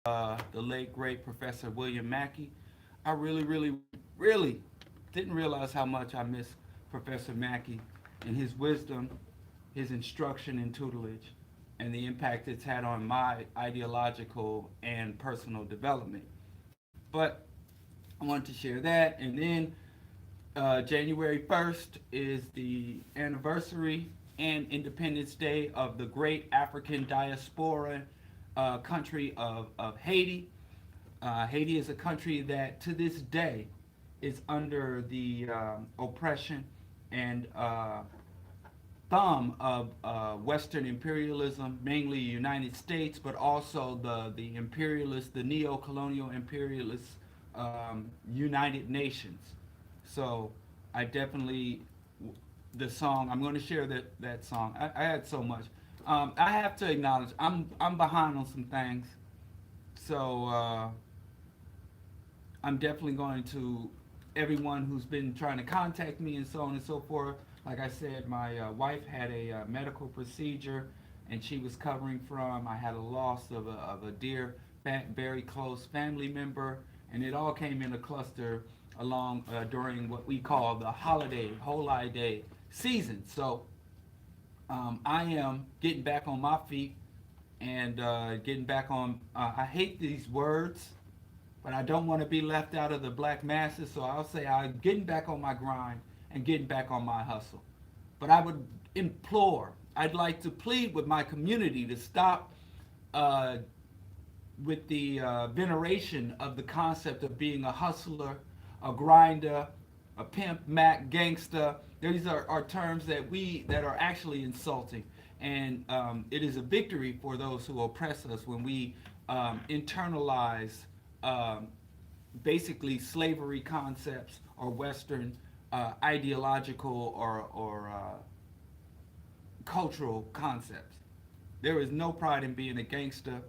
the late great Professor William Mackey. I really didn't realize how much I miss Professor Mackey and his wisdom, his instruction and tutelage, and the impact it's had on my ideological and personal development. But I wanted to share that, and then January 1st is the anniversary and Independence Day of the great African diaspora country of Haiti. Haiti is a country that to this day is under the oppression and thumb of Western imperialism, mainly United States, but also the imperialist, the neo-colonial imperialist United Nations. So I definitely the song. I'm going to share that song. I had so much. I have to acknowledge I'm behind on some things. So I'm definitely going to everyone who's been trying to contact me and so on and so forth. Like I said, my wife had a medical procedure, and she was covering from. I had a loss of a dear, very close family member, and it all came in a cluster along during what we call the holiday season. So I am getting back on my feet and getting back on. I hate these words, but I don't want to be left out of the black masses. So I'll say I'm getting back on my grind and getting back on my hustle. But I would implore, I'd like to plead with my community to stop uh, with the veneration of the concept of being a hustler, a grinder, a pimp, mac, gangster. These are terms that are actually insulting, and it is a victory for those who oppress us when we internalize um, basically slavery concepts or Western ideological or cultural concepts. There is no pride in being a gangster.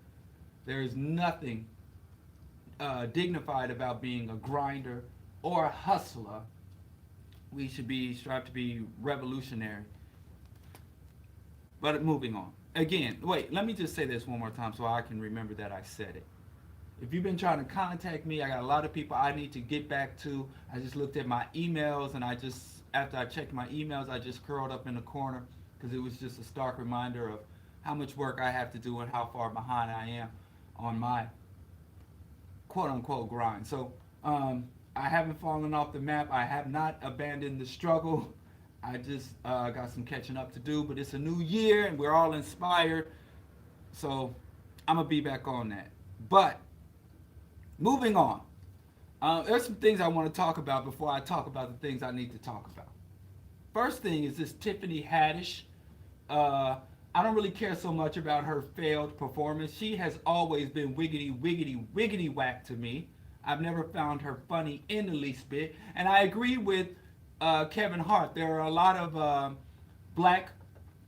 There is nothing dignified about being a grinder or a hustler. We should be strive to be revolutionary. But moving on. Again, wait, let me just say this one more time so I can remember that I said it. If you've been trying to contact me, I got a lot of people I need to get back to. I just looked at my emails, and after I checked my emails, I just curled up in the corner because it was just a stark reminder of how much work I have to do and how far behind I am on my quote unquote grind. So I haven't fallen off the map. I have not abandoned the struggle. I just got some catching up to do, but it's a new year and we're all inspired. So I'm going to be back on that. But moving on, there's some things I want to talk about before I talk about the things I need to talk about. First thing is this Tiffany Haddish. I don't really care so much about her failed performance. She has always been wiggity whack to me. I've never found her funny in the least bit. And I agree with Kevin Hart. There are a lot of black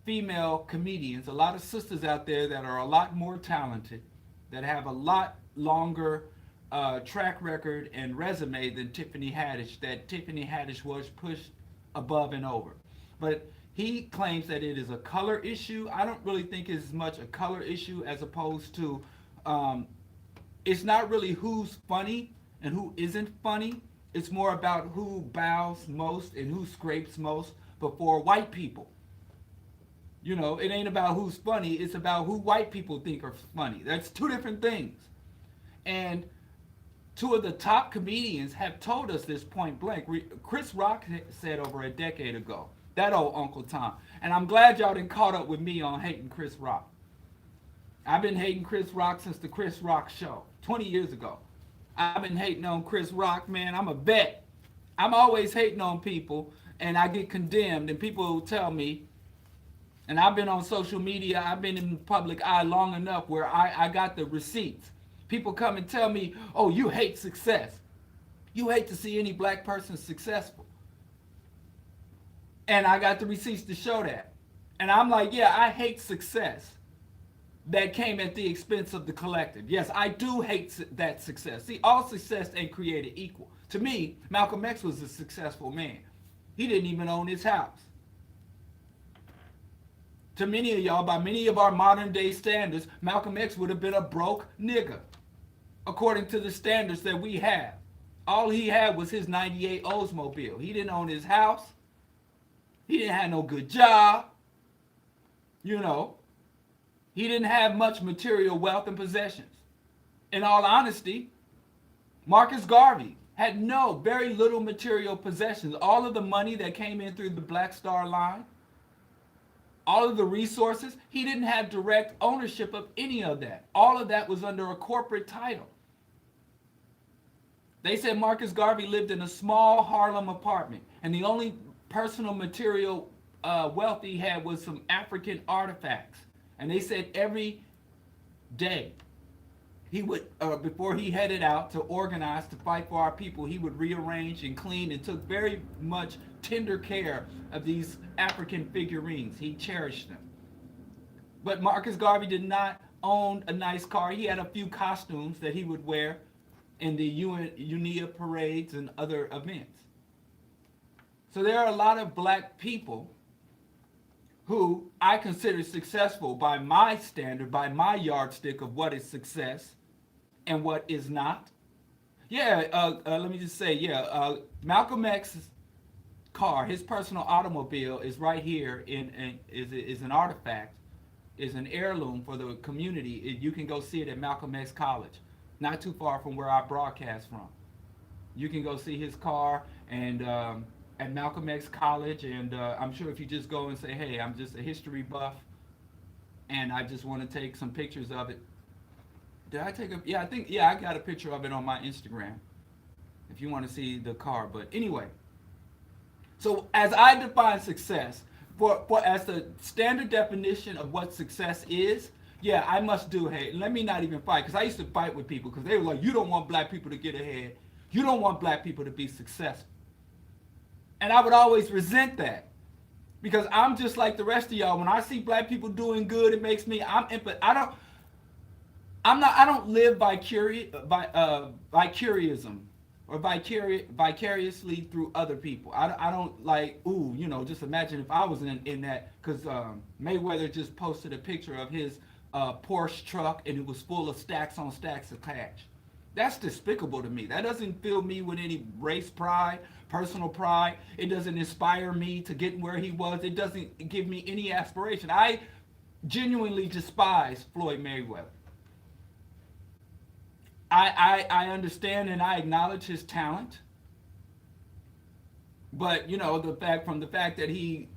female comedians, a lot of sisters out there that are a lot more talented, that have a lot longer track record and resume than Tiffany Haddish, that Tiffany Haddish was pushed above and over. But he claims that it is a color issue. I don't really think it's as much a color issue as opposed to it's not really who's funny and who isn't funny. It's more about who bows most and who scrapes most before white people. You know, it ain't about who's funny, it's about who white people think are funny. That's two different things. And two of the top comedians have told us this point blank. Chris Rock said over a decade ago, that old Uncle Tom. And I'm glad y'all done caught up with me on hating Chris Rock. I've been hating Chris Rock since the Chris Rock show, 20 years ago. I've been hating on Chris Rock, man. I'm a vet. I'm always hating on people, and I get condemned, and people will tell me, and I've been on social media, I've been in the public eye long enough where I got the receipts. People come and tell me, oh, you hate success. You hate to see any black person successful. And I got the receipts to show that. And I'm like, yeah, I hate success that came at the expense of the collective. Yes, I do hate that success. See, all success ain't created equal. To me, Malcolm X was a successful man. He didn't even own his house. To many of y'all, by many of our modern day standards, Malcolm X would have been a broke nigga. according to the standards that we have. All he had was his 98 Oldsmobile. He didn't own his house. He didn't have no good job. You know, he didn't have much material wealth and possessions. In all honesty, Marcus Garvey had very little material possessions. All of the money that came in through the Black Star Line, all of the resources, he didn't have direct ownership of any of that. All of that was under a corporate title. They said Marcus Garvey lived in a small Harlem apartment, and the only personal material wealth he had was some African artifacts. And they said every day he would, before he headed out to organize to fight for our people, he would rearrange and clean and took very much tender care of these African figurines. He cherished them. But Marcus Garvey did not own a nice car. He had a few costumes that he would wear in the UNIA parades and other events. So there are a lot of black people who I consider successful by my standard, by my yardstick of what is success and what is not. Let me just say, Malcolm X's car, his personal automobile, is right here is an artifact, is an heirloom for the community. You can go see it at Malcolm X College, not too far from where I broadcast from. You can go see his car and at Malcolm X College, and I'm sure if you just go and say, hey, I'm just a history buff, and I just want to take some pictures of it. Did I take I got a picture of it on my Instagram, if you want to see the car. But anyway, so as I define success, for as the standard definition of what success is, I must do, hey, let me not even fight, because I used to fight with people, because they were like, you don't want black people to get ahead. You don't want black people to be successful. And I would always resent that, because I'm just like the rest of y'all. When I see black people doing good, it makes me, I don't live vicariously through other people. I don't like, just imagine if I was in that, because Mayweather just posted a picture of his Porsche truck, and it was full of stacks on stacks of cash. That's despicable to me. That doesn't fill me with any race pride, personal pride. It doesn't inspire me to get where he was. It doesn't give me any aspiration. I genuinely despise Floyd Mayweather. I understand and I acknowledge his talent. But, the fact that he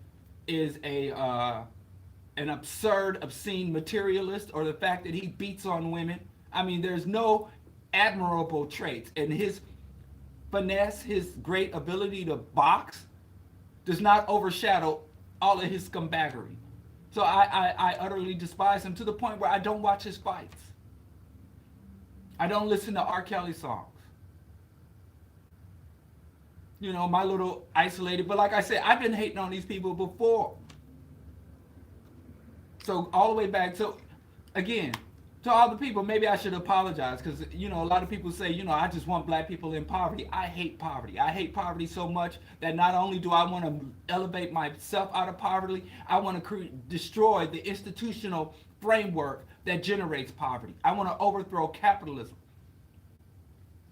is an absurd, obscene materialist, or the fact that he beats on women, there's no admirable traits, and his finesse, his great ability to box, does not overshadow all of his scumbaggery. So I utterly despise him, to the point where I don't watch his fights. I don't listen to R. Kelly songs. My little isolated, but like I said, I've been hating on these people before. So all the way back, so again, to all the people, maybe I should apologize, because a lot of people say, I just want black people in poverty. I hate poverty. I hate poverty so much that not only do I want to elevate myself out of poverty, I want to destroy the institutional framework that generates poverty. I want to overthrow capitalism,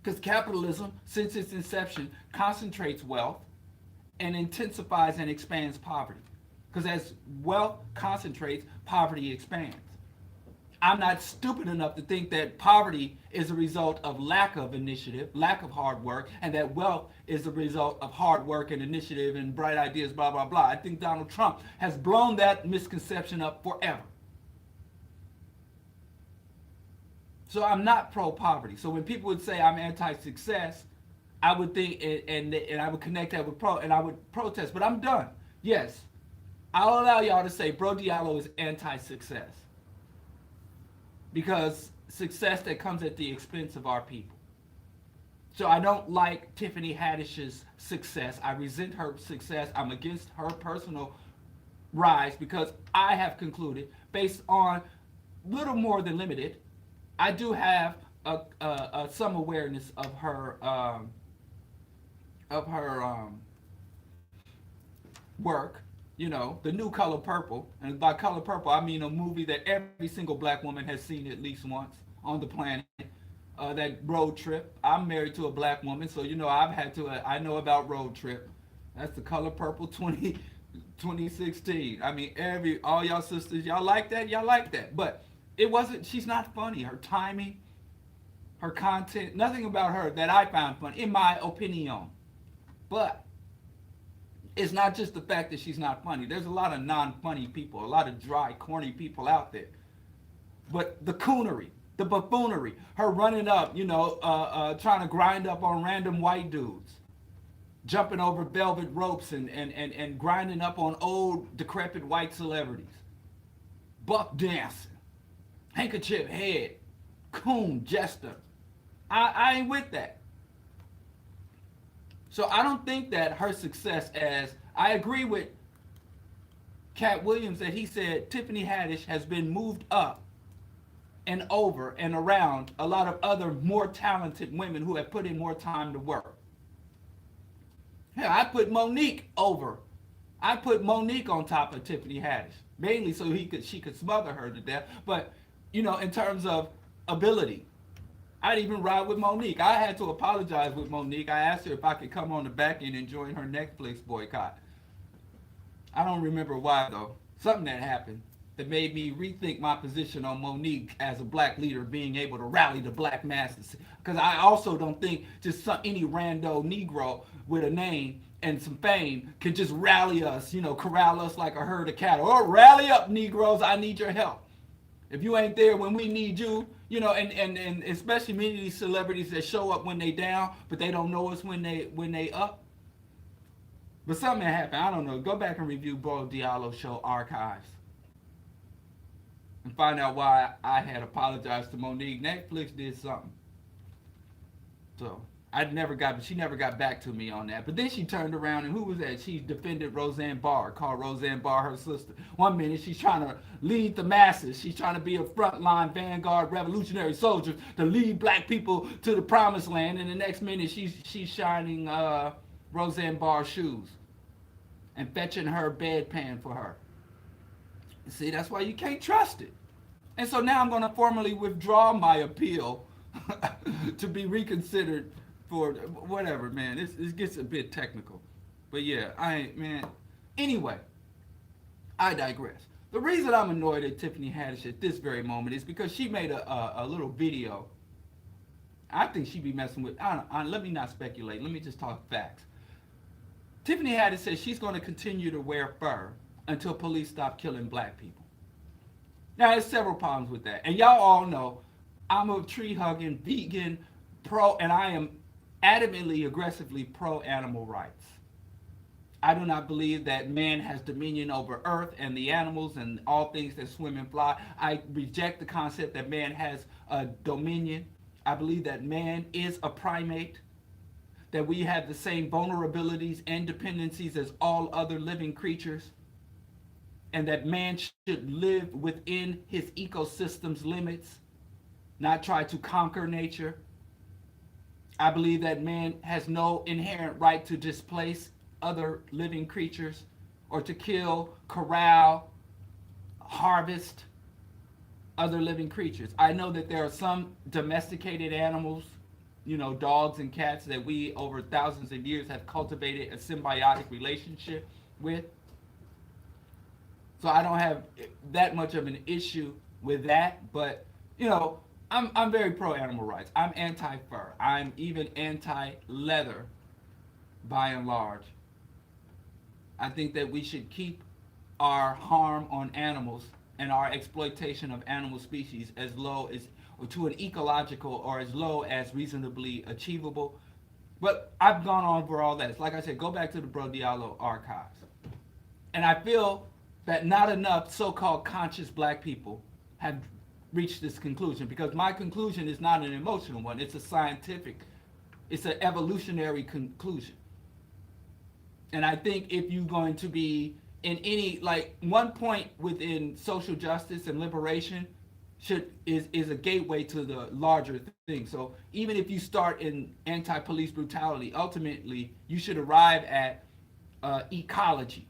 because capitalism, since its inception, concentrates wealth and intensifies and expands poverty. Because as wealth concentrates, poverty expands. I'm not stupid enough to think that poverty is a result of lack of initiative, lack of hard work, and that wealth is a result of hard work and initiative and bright ideas, blah, blah, blah. I think Donald Trump has blown that misconception up forever. So I'm not pro-poverty. So when people would say I'm anti-success, I would think, and I would connect that with and I would protest. But I'm done. Yes, I'll allow y'all to say Bro Diallo is anti-success, because success that comes at the expense of our people. So I don't like Tiffany Haddish's success. I resent her success. I'm against her personal rise, because I have concluded, based on little more than limited, I do have some awareness of her work. The New Color Purple, and by Color Purple I mean a movie that every single black woman has seen at least once on the planet. that road trip. I'm married to a black woman, so you know I've had to. I know about road trip. That's the Color Purple 2016. I mean, all y'all sisters, y'all like that, y'all like that. But it wasn't. She's not funny. Her timing, her content, nothing about her that I found funny, in my opinion. But it's not just the fact that she's not funny. There's a lot of non-funny people, a lot of dry, corny people out there. But the coonery, the buffoonery, her running up, trying to grind up on random white dudes, jumping over velvet ropes and grinding up on old, decrepit white celebrities, buck dancing, handkerchief head, coon jester. I ain't with that. So I don't think that her success as I agree with Cat Williams that he said Tiffany Haddish has been moved up and over and around a lot of other more talented women who have put in more time to work. Hell, I put Monique over. I put Monique on top of Tiffany Haddish, mainly so she could smother her to death. But in terms of ability, I'd even ride with Monique. I had to apologize with Monique. I asked her if I could come on the back end and join her Netflix boycott. I don't remember why though. Something that happened that made me rethink my position on Monique as a black leader being able to rally the black masses. Because I also don't think just any rando Negro with a name and some fame can just rally us, corral us like a herd of cattle. Or rally up, Negroes, I need your help. If you ain't there when we need you, and especially many of these celebrities that show up when they down, but they don't know us when they up. But something happened. I don't know. Go back and review Bro Diallo show archives and find out why I had apologized to Monique. Netflix did something. So she never got back to me on that. But then she turned around and who was that? She defended Roseanne Barr, called Roseanne Barr her sister. One minute she's trying to lead the masses. She's trying to be a frontline vanguard revolutionary soldier to lead black people to the promised land. And the next minute she's shining Roseanne Barr's shoes and fetching her bedpan for her. See, that's why you can't trust it. And so now I'm going to formally withdraw my appeal to be reconsidered for whatever, man. It gets a bit technical. But yeah, Anyway, I digress. The reason I'm annoyed at Tiffany Haddish at this very moment is because she made a little video. I think she be messing with, let me not speculate. Let me just talk facts. Tiffany Haddish says she's going to continue to wear fur until police stop killing black people. Now, there's several problems with that. And y'all all know I'm a tree-hugging, vegan, and I am adamantly, aggressively pro-animal rights. I do not believe that man has dominion over earth and the animals and all things that swim and fly. I reject the concept that man has a dominion. I believe that man is a primate, that we have the same vulnerabilities and dependencies as all other living creatures, and that man should live within his ecosystem's limits, not try to conquer nature. I believe that man has no inherent right to displace other living creatures or to kill, corral, harvest other living creatures. I know that there are some domesticated animals, dogs and cats that we over thousands of years have cultivated a symbiotic relationship with. So I don't have that much of an issue with that, but I'm very pro animal rights. I'm anti-fur. I'm even anti-leather by and large. I think that we should keep our harm on animals and our exploitation of animal species as low as, or to an ecological or as low as reasonably achievable. But I've gone on for all that. Like I said, go back to the Bro Diallo archives. And I feel that not enough so-called conscious black people have reached this conclusion, because my conclusion is not an emotional one. It's a scientific, it's an evolutionary conclusion. And I think if you're going to be in any, like, one point within social justice and liberation is a gateway to the larger thing. So even if you start in anti-police brutality, ultimately you should arrive at ecology,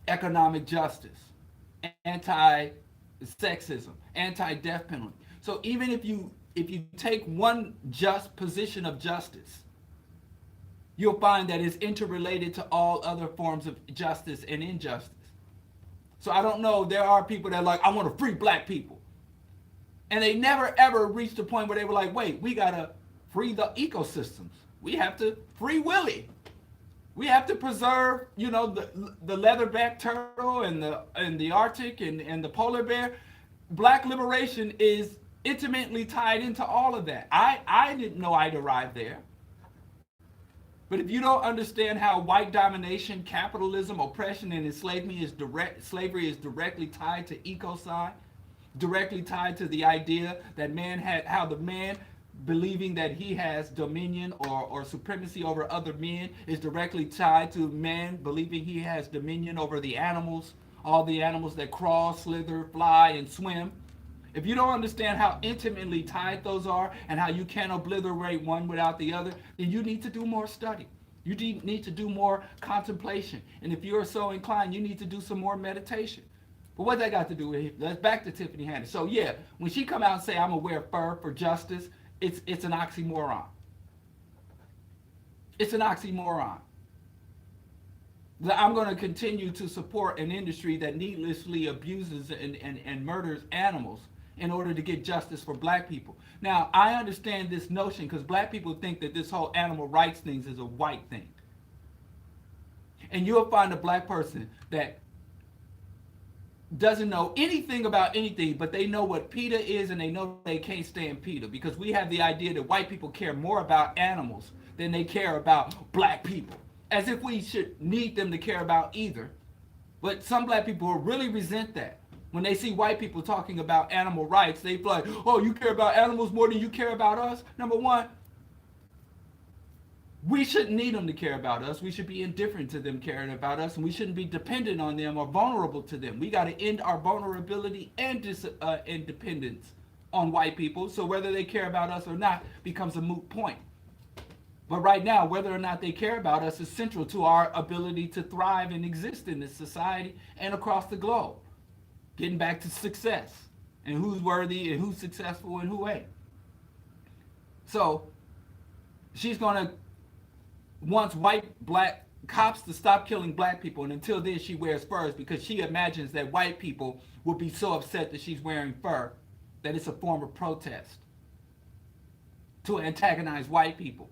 economic justice, anti-sexism, anti-death penalty. So even if you if you take one just position of justice, you'll find that it's interrelated to all other forms of justice and injustice. So I don't know, there are people that are like, I want to free black people. And they never ever reached a point where they were like, wait, we got to free the ecosystems. We have to free Willie. We have to preserve, the leatherback turtle and the Arctic and the polar bear. Black liberation is intimately tied into all of that. I didn't know I'd arrived there. But if you don't understand how white domination, capitalism, oppression, and slavery is directly tied to ecocide, directly tied to the idea that how the man believing that he has dominion or supremacy over other men is directly tied to man believing he has dominion over the animals, all the animals that crawl, slither, fly, and swim. If you don't understand how intimately tied those are and how you can't obliterate one without the other, then you need to do more study. You need to do more contemplation. And if you're so inclined, you need to do some more meditation. But what that got to do with it? Let's back to Tiffany Haddish. So yeah, when she come out and say, I'm gonna wear fur for justice, it's an oxymoron. It's an oxymoron. I'm going to continue to support an industry that needlessly abuses and murders animals in order to get justice for black people. Now, I understand this notion because black people think that this whole animal rights thing is a white thing. And you'll find a black person that doesn't know anything about anything, but they know what PETA is and they know they can't stand PETA because we have the idea that white people care more about animals than they care about black people, as if we should need them to care about either. But some black people will really resent that. When they see white people talking about animal rights, they feel like, oh, you care about animals more than you care about us? Number one, we shouldn't need them to care about us. We should be indifferent to them caring about us, and we shouldn't be dependent on them or vulnerable to them. We got to end our vulnerability and independence on white people, so whether they care about us or not becomes a moot point. But right now, whether or not they care about us is central to our ability to thrive and exist in this society and across the globe. Getting back to success and who's worthy and who's successful and who ain't. So she's going to wants black cops to stop killing black people, and until then she wears furs because she imagines that white people will be so upset that she's wearing fur that it's a form of protest to antagonize white people.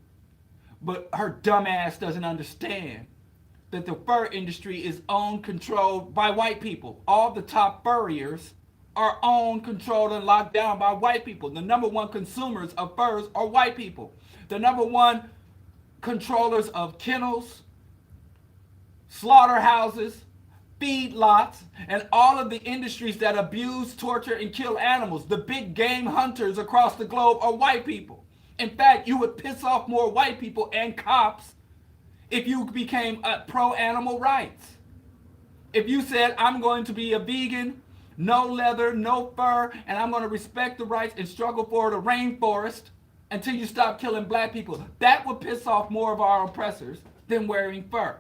But her dumb ass doesn't understand that the fur industry is owned, controlled by white people. All the top furriers are owned, controlled, and locked down by white people. The number one consumers of furs are white people. The number one controllers of kennels, slaughterhouses, feedlots, and all of the industries that abuse, torture, and kill animals. The big game hunters across the globe are white people. In fact, you would piss off more white people and cops if you became pro-animal rights. If you said, I'm going to be a vegan, no leather, no fur, and I'm going to respect the rights and struggle for the rainforest until you stop killing black people, that would piss off more of our oppressors than wearing fur.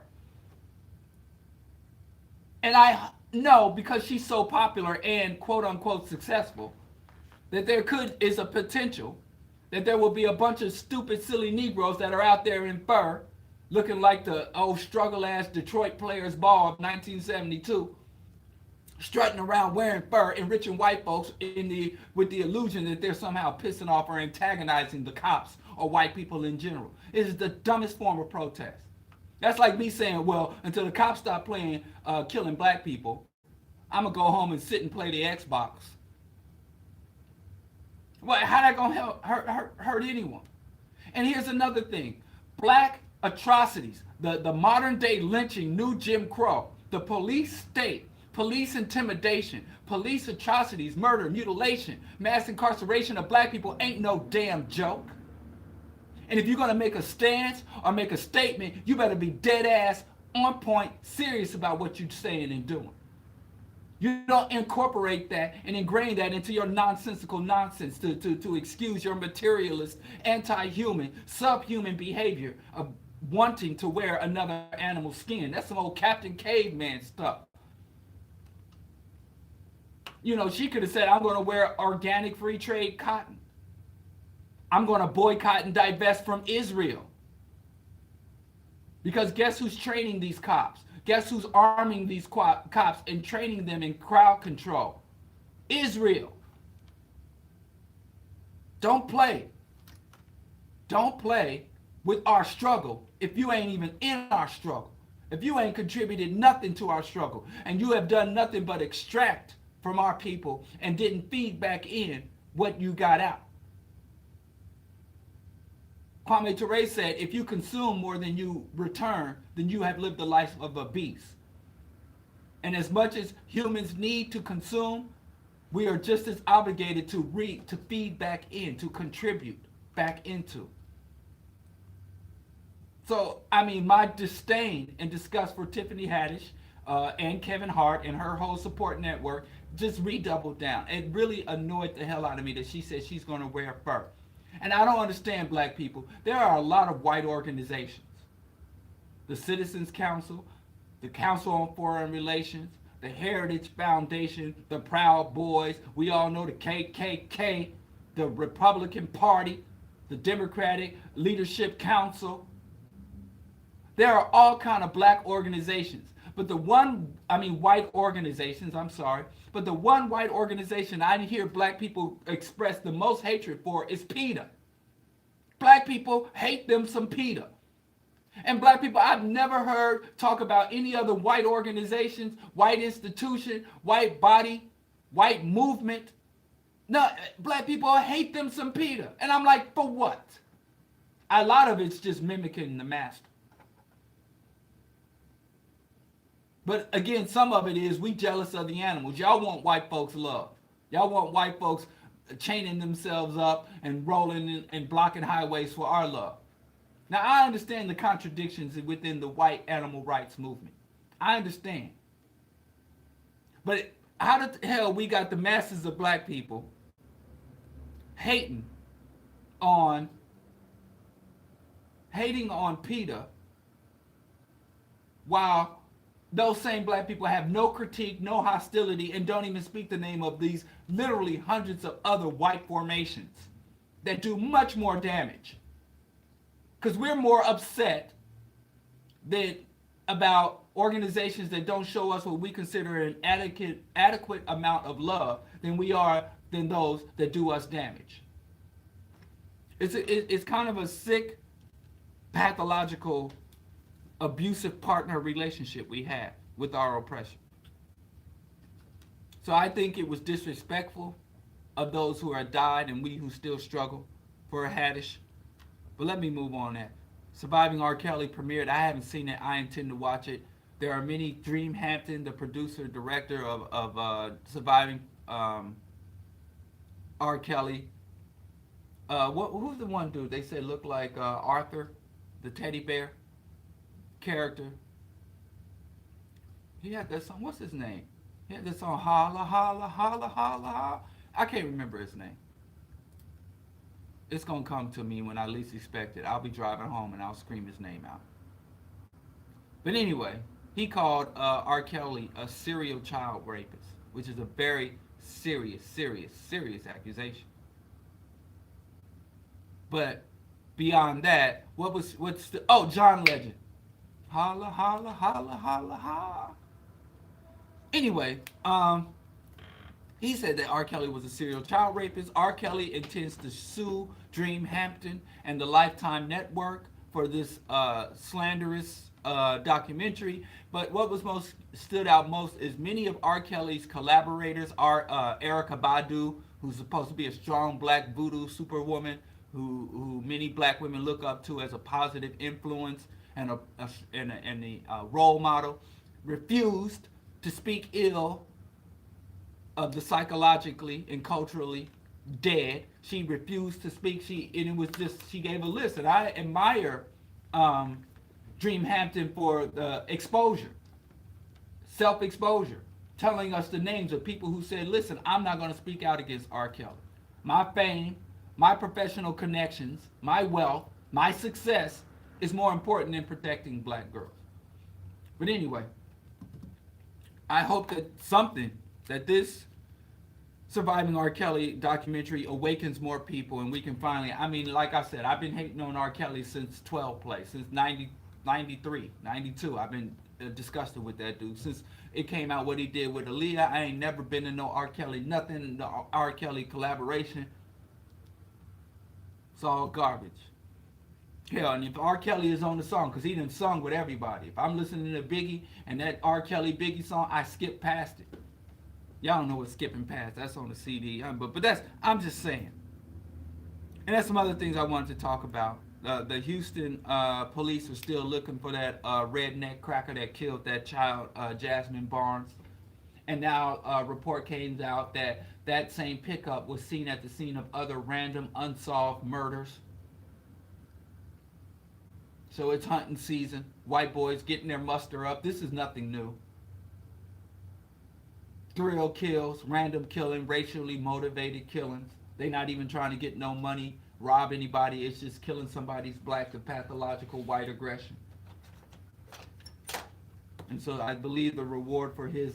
And I know, because she's so popular and quote-unquote successful, that there is a potential that there will be a bunch of stupid, silly Negroes that are out there in fur, looking like the old struggle-ass Detroit Players Ball of 1972, strutting around wearing fur, enriching white folks with the illusion that they're somehow pissing off or antagonizing the cops or white people in general. It is the dumbest form of protest. That's like me saying, well, until the cops stop killing black people, I'm going to go home and sit and play the Xbox. Well, how that going to hurt anyone? And here's another thing. Black atrocities, the modern day lynching, new Jim Crow, the police state, police intimidation, police atrocities, murder, mutilation, mass incarceration of black people ain't no damn joke. And if you're going to make a stance or make a statement, you better be dead ass, on point, serious about what you're saying and doing. You don't incorporate that and ingrain that into your nonsensical nonsense to excuse your materialist, anti-human, subhuman behavior of wanting to wear another animal's skin. That's some old Captain Caveman stuff. You know, she could have said, I'm going to wear organic free trade cotton. I'm going to boycott and divest from Israel. Because guess who's training these cops? Guess who's arming these cops and training them in crowd control? Israel. Don't play. Don't play with our struggle if you ain't even in our struggle. If you ain't contributed nothing to our struggle and you have done nothing but extract from our people and didn't feed back in what you got out. Kwame Ture said, if you consume more than you return, then you have lived the life of a beast. And as much as humans need to consume, we are just as obligated to feed back in, to contribute back into. So, I mean, my disdain and disgust for Tiffany Haddish and Kevin Hart and her whole support network just redoubled down. It really annoyed the hell out of me that she said she's going to wear fur. And I don't understand, black people. There are a lot of white organizations. The Citizens Council, the Council on Foreign Relations, the Heritage Foundation, the Proud Boys. We all know the KKK, the Republican Party, the Democratic Leadership Council. There are all kind of black organizations. But white organizations, I'm sorry. But the one white organization I hear black people express the most hatred for is PETA. Black people hate them some PETA. And black people, I've never heard talk about any other white organizations, white institution, white body, white movement. No, black people hate them some PETA. And I'm like, for what? A lot of it's just mimicking the master. But again, some of it is we jealous of the animals. Y'all want white folks' love. Y'all want white folks chaining themselves up and rolling and blocking highways for our love. Now, I understand the contradictions within the white animal rights movement. I understand. But how the hell we got the masses of black people hating on PETA while those same black people have no critique, no hostility, and don't even speak the name of these literally hundreds of other white formations that do much more damage. Because we're more upset about organizations that don't show us what we consider an adequate amount of love than those that do us damage. It's kind of a sick, pathological, abusive partner relationship we have with our oppression. So I think it was disrespectful of those who have died and we who still struggle for a Haddish. But let me move on that. Surviving R. Kelly premiered. I haven't seen it. I intend to watch it. There are many. Dream Hampton, the producer, director of Surviving R. Kelly. Who's the one dude they said looked like Arthur, the teddy bear character? He had that song. What's his name? He had that song, Holla, Holla, Holla, Holla, Holla. I can't remember his name. It's going to come to me when I least expect it. I'll be driving home and I'll scream his name out. But anyway, he called R. Kelly a serial child rapist, which is a very serious accusation. But beyond that, John Legend. Holla, holla, holla, holla, holla. Anyway, he said that R. Kelly was a serial child rapist. R. Kelly intends to sue Dream Hampton and the Lifetime Network for this slanderous documentary. But what was stood out most is many of R. Kelly's collaborators are Erykah Badu, who's supposed to be a strong black voodoo superwoman who many black women look up to as a positive influence and a role model, refused to speak ill of the psychologically and culturally dead. She refused to speak. She gave a list. And I admire Dream Hampton for the exposure, self-exposure, telling us the names of people who said, listen, I'm not going to speak out against R. Kelly. My fame, my professional connections, my wealth, my success is more important than protecting black girls. But anyway, I hope that this Surviving R. Kelly documentary awakens more people, and we can finally. I mean, like I said, I've been hating on R. Kelly since 12th place, since 90, 93, 92. I've been disgusted with that dude since it came out what he did with Aaliyah. I ain't never been in no R. Kelly nothing, no R. Kelly collaboration. It's all garbage. Hell, and if R. Kelly is on the song, because he done sung with everybody. If I'm listening to Biggie and that R. Kelly Biggie song, I skip past it. Y'all don't know what skipping past. That's on the CD. But that's, I'm just saying. And that's some other things I wanted to talk about. The Houston police are still looking for that redneck cracker that killed that child, Jasmine Barnes. And now a report came out that that same pickup was seen at the scene of other random unsolved murders. So it's hunting season. White boys getting their muster up. This is nothing new. Thrill kills, random killing, racially motivated killings. They're not even trying to get no money, rob anybody. It's just killing somebody's black, the pathological white aggression. And so I believe the reward for his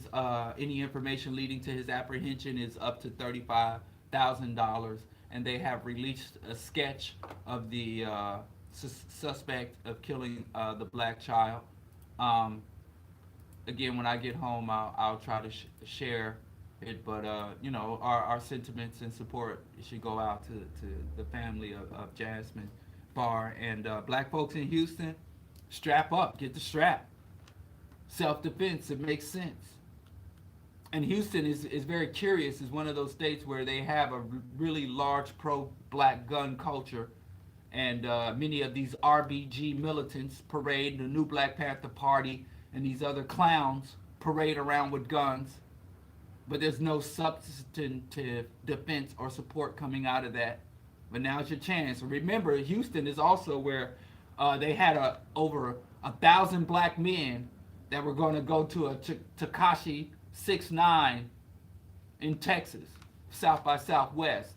any information leading to his apprehension is up to $35,000. And they have released a sketch of the suspect of killing the black child. Again, when I get home, I'll try to share it. But, you know, our sentiments and support should go out to the family of Jasmine Barr. And black folks in Houston, strap up. Get the strap. Self-defense, it makes sense. And Houston is very curious. It's one of those states where they have a really large pro-black gun culture. And many of these RBG militants parade, the New Black Panther Party, and these other clowns parade around with guns, but there's no substantive defense or support coming out of that. But now's your chance. Remember, Houston is also where they had over 1,000 black men that were going to go to a Tekashi 6ix9ine in Texas, South by Southwest.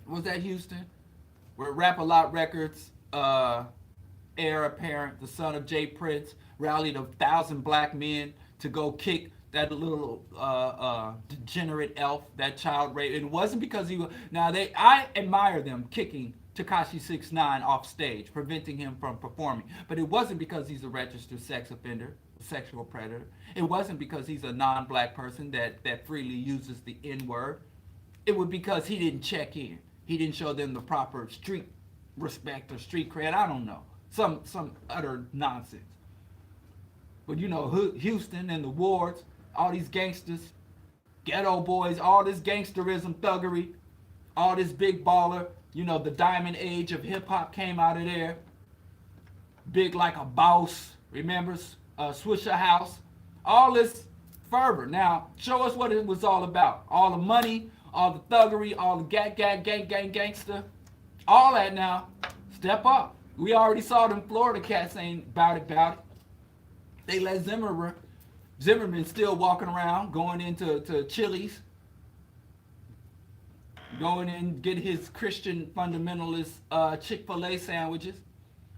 Was that Houston? Where Rap-A-Lot Records, heir apparent, the son of Jay Prince, rallied 1,000 black men to go kick that little degenerate elf, that child rape. And it wasn't because he was. Now I admire them kicking Tekashi 6ix9ine off stage, preventing him from performing. But it wasn't because he's a registered sex offender, sexual predator. It wasn't because he's a non-black person that freely uses the N-word. It was because he didn't check in. He didn't show them the proper street respect or street cred. I don't know. Some utter nonsense. But you know, Houston and the wards, all these gangsters, ghetto boys, all this gangsterism, thuggery, all this big baller, you know, the diamond age of hip hop came out of there. Big like a boss, remembers? Swisher House, all this fervor. Now, show us what it was all about. All the money, all the thuggery, all the gang gangster, all that now. Step up. We already saw them Florida cats ain't about it. They let Zimmerman still walking around, going into Chili's, going in get his Christian fundamentalist Chick-fil-A sandwiches.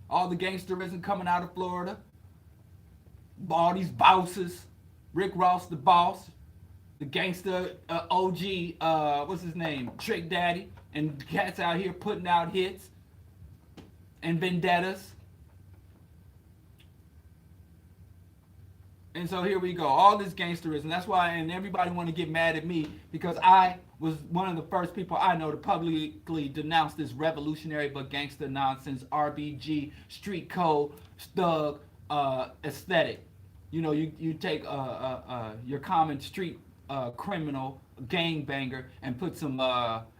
All the gangsterism coming out of Florida. All these bosses. Rick Ross, the boss. The gangster OG, what's his name? Trick Daddy. And cats out here putting out hits and vendettas. And so here we go, all this gangsterism. That's why, and everybody want to get mad at me because I was one of the first people I know to publicly denounce this revolutionary but gangster nonsense, RBG, street code, thug aesthetic. You know, you take your common street criminal, gangbanger, and put some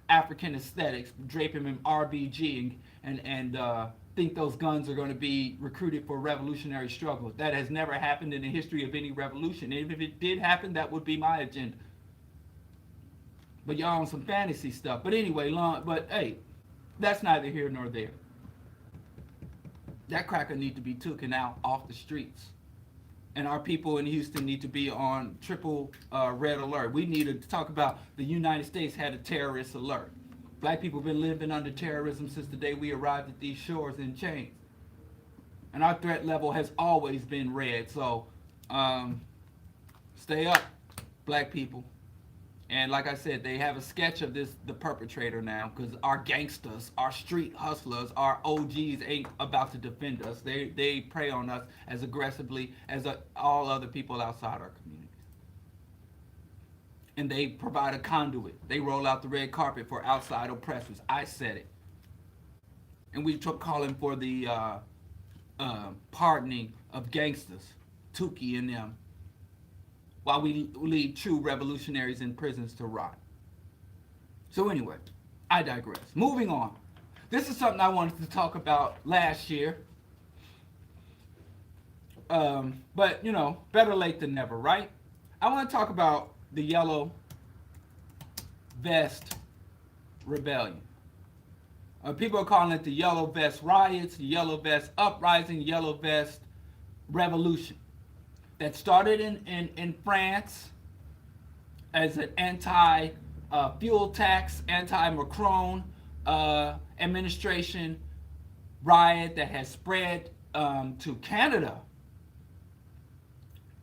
African aesthetics, drape him in RBG, and think those guns are going to be recruited for revolutionary struggles. That has never happened in the history of any revolution. And if it did happen, that would be my agenda. But y'all on some fantasy stuff. But anyway, but hey, that's neither here nor there. That cracker need to be taken out off the streets. And our people in Houston need to be on triple red alert. We need to talk about the United States had a terrorist alert. Black people have been living under terrorism since the day we arrived at these shores in chains. And our threat level has always been red. So stay up, black people. And like I said, they have a sketch of the perpetrator now, because our gangsters, our street hustlers, our OGs ain't about to defend us. They prey on us as aggressively as all other people outside our communities. And they provide a conduit. They roll out the red carpet for outside oppressors. I said it. And we took calling for the pardoning of gangsters, Tukey and them, while we leave true revolutionaries in prisons to rot. So anyway, I digress. Moving on. This is something I wanted to talk about last year. But, better late than never, right? I want to talk about the Yellow Vest Rebellion. People are calling it the Yellow Vest Riots, the Yellow Vest Uprising, the Yellow Vest Revolution. That started in France as an anti-fuel tax, anti-Macron administration riot that has spread to Canada.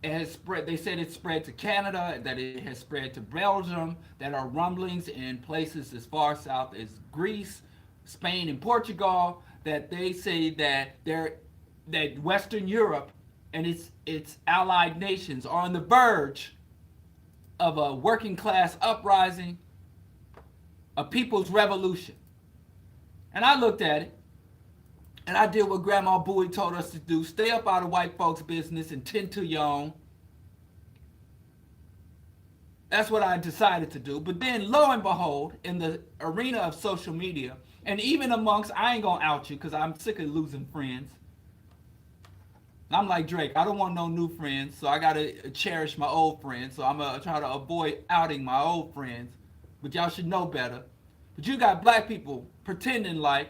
It has spread. They said it spread to Canada, that it has spread to Belgium, that are rumblings in places as far south as Greece, Spain, and Portugal, that they say that Western Europe and its allied nations are on the verge of a working class uprising, a people's revolution. And I looked at it, and I did what Grandma Bowie told us to do: stay up out of white folks' business and tend to your own. That's what I decided to do. But then, lo and behold, in the arena of social media, and even amongst, I ain't gonna out you because I'm sick of losing friends. I'm like Drake. I don't want no new friends, so I gotta cherish my old friends. So I'm gonna try to avoid outing my old friends. But y'all should know better. But you got black people pretending like,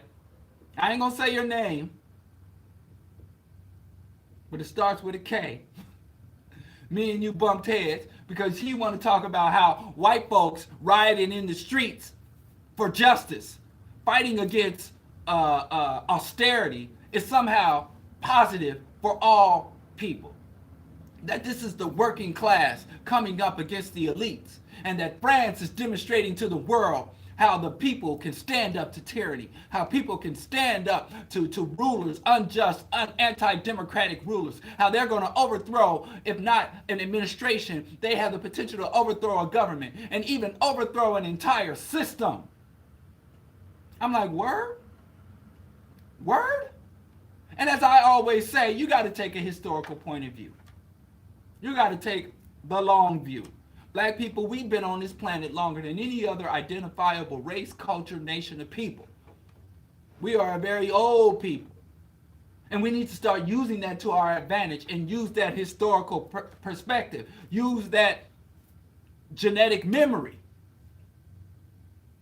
I ain't gonna say your name, but it starts with a K. Me and you bumped heads because he want to talk about how white folks rioting in the streets for justice, fighting against austerity, is somehow positive for all people. That this is the working class coming up against the elites, and that France is demonstrating to the world how the people can stand up to tyranny, how people can stand up to rulers, unjust, anti-democratic rulers, how they're going to overthrow, if not an administration, they have the potential to overthrow a government and even overthrow an entire system. I'm like, word? Word? And as I always say, you got to take a historical point of view. You got to take the long view. Black people, we've been on this planet longer than any other identifiable race, culture, nation, of people. We are a very old people. And we need to start using that to our advantage and use that historical perspective. Use that genetic memory.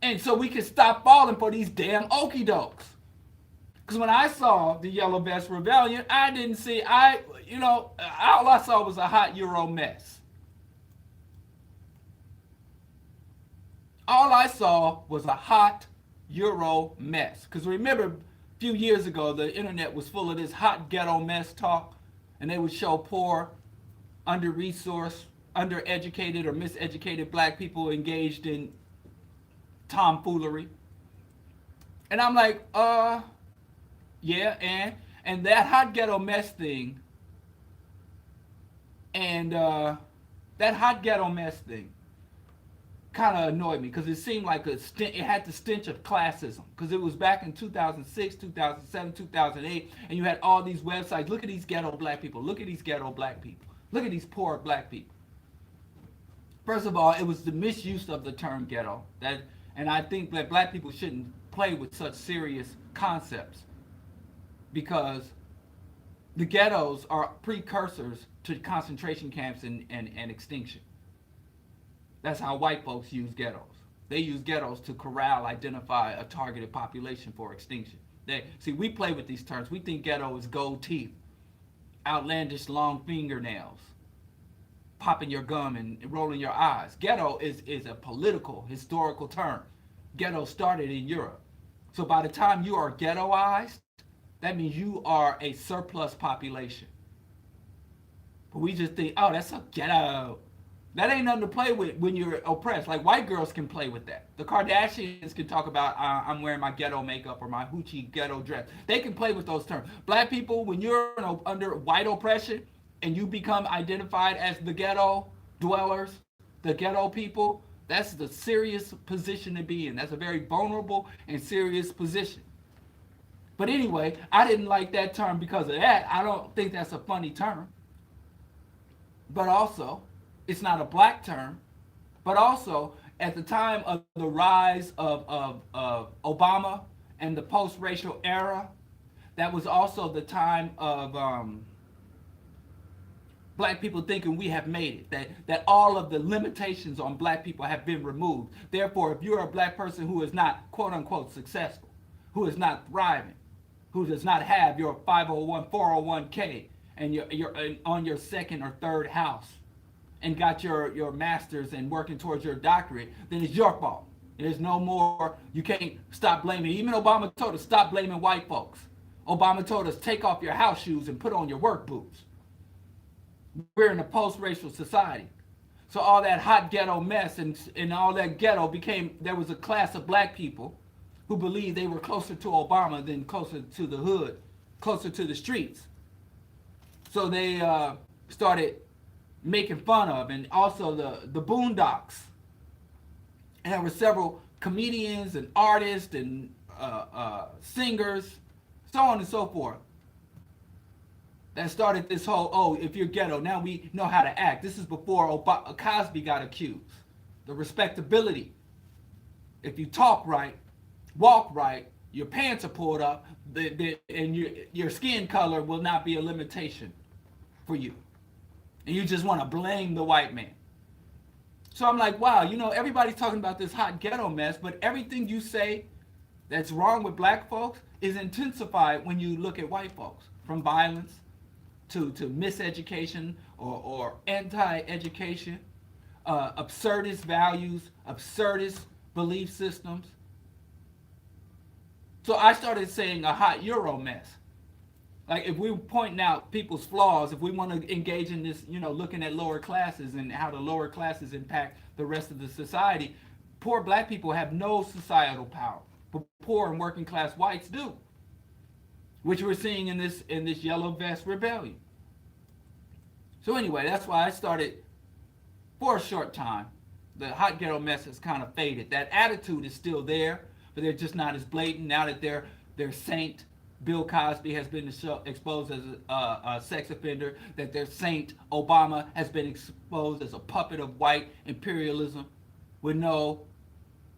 And so we can stop falling for these damn okie dokes. Because when I saw the Yellow Vest Rebellion, I didn't see, all I saw was a hot Euro mess. All I saw was a hot Euro mess. Because remember, a few years ago, the internet was full of this hot ghetto mess talk, and they would show poor, under-resourced, undereducated, or miseducated black people engaged in tomfoolery. And I'm like, yeah, and that hot ghetto mess thing, kind of annoyed me because it seemed like it had the stench of classism, because it was back in 2006, 2007, 2008, and you had all these websites. Look at these ghetto black people. Look at these ghetto black people. Look at these poor black people. First of all, it was the misuse of the term ghetto, and I think that black people shouldn't play with such serious concepts, because the ghettos are precursors to concentration camps and extinction. That's how white folks use ghettos. They use ghettos to corral, identify a targeted population for extinction. We play with these terms. We think ghetto is gold teeth, outlandish long fingernails, popping your gum and rolling your eyes. Ghetto is a political, historical term. Ghetto started in Europe. So by the time you are ghettoized, that means you are a surplus population. But we just think, oh, that's a ghetto. That ain't nothing to play with when you're oppressed. Like white girls can play with that. The Kardashians can talk about I'm wearing my ghetto makeup or my hoochie ghetto dress. They can play with those terms. Black people, when you're under white oppression and you become identified as the ghetto dwellers, the ghetto people, that's the serious position to be in. That's a very vulnerable and serious position. But anyway, I didn't like that term because of that. I don't think that's a funny term. But also, it's not a black term. But also, at the time of the rise of Obama and the post-racial era, that was also the time of black people thinking we have made it, that all of the limitations on black people have been removed. Therefore, if you're a black person who is not quote unquote successful, who is not thriving, who does not have your 501, 401k, and you're on your second or third house, and got your master's and working towards your doctorate, then it's your fault. There's no more, you can't stop blaming. Even Obama told us, stop blaming white folks. Obama told us, take off your house shoes and put on your work boots. We're in a post-racial society. So all that hot ghetto mess and all that ghetto became, there was a class of black people who believed they were closer to Obama than closer to the hood, closer to the streets. So they started making fun of, and also the Boondocks. And there were several comedians and artists and singers, so on and so forth, that started this whole, oh, if you're ghetto, now we know how to act. This is before Cosby got accused. The respectability. If you talk right, walk right, your pants are pulled up, and your skin color will not be a limitation for you. And you just want to blame the white man. So I'm like, wow, everybody's talking about this hot ghetto mess, but everything you say that's wrong with black folks is intensified when you look at white folks, from violence to miseducation or anti-education, absurdist values, absurdist belief systems. So I started saying a hot Euro mess. Like if we were pointing out people's flaws, if we want to engage in this, looking at lower classes and how the lower classes impact the rest of the society, poor black people have no societal power, but poor and working class whites do, which we're seeing in this yellow vest rebellion. So anyway, that's why I started, for a short time, the hot ghetto mess has kind of faded. That attitude is still there, but they're just not as blatant now that their saint Bill Cosby has been exposed as a sex offender, that their saint Obama has been exposed as a puppet of white imperialism with no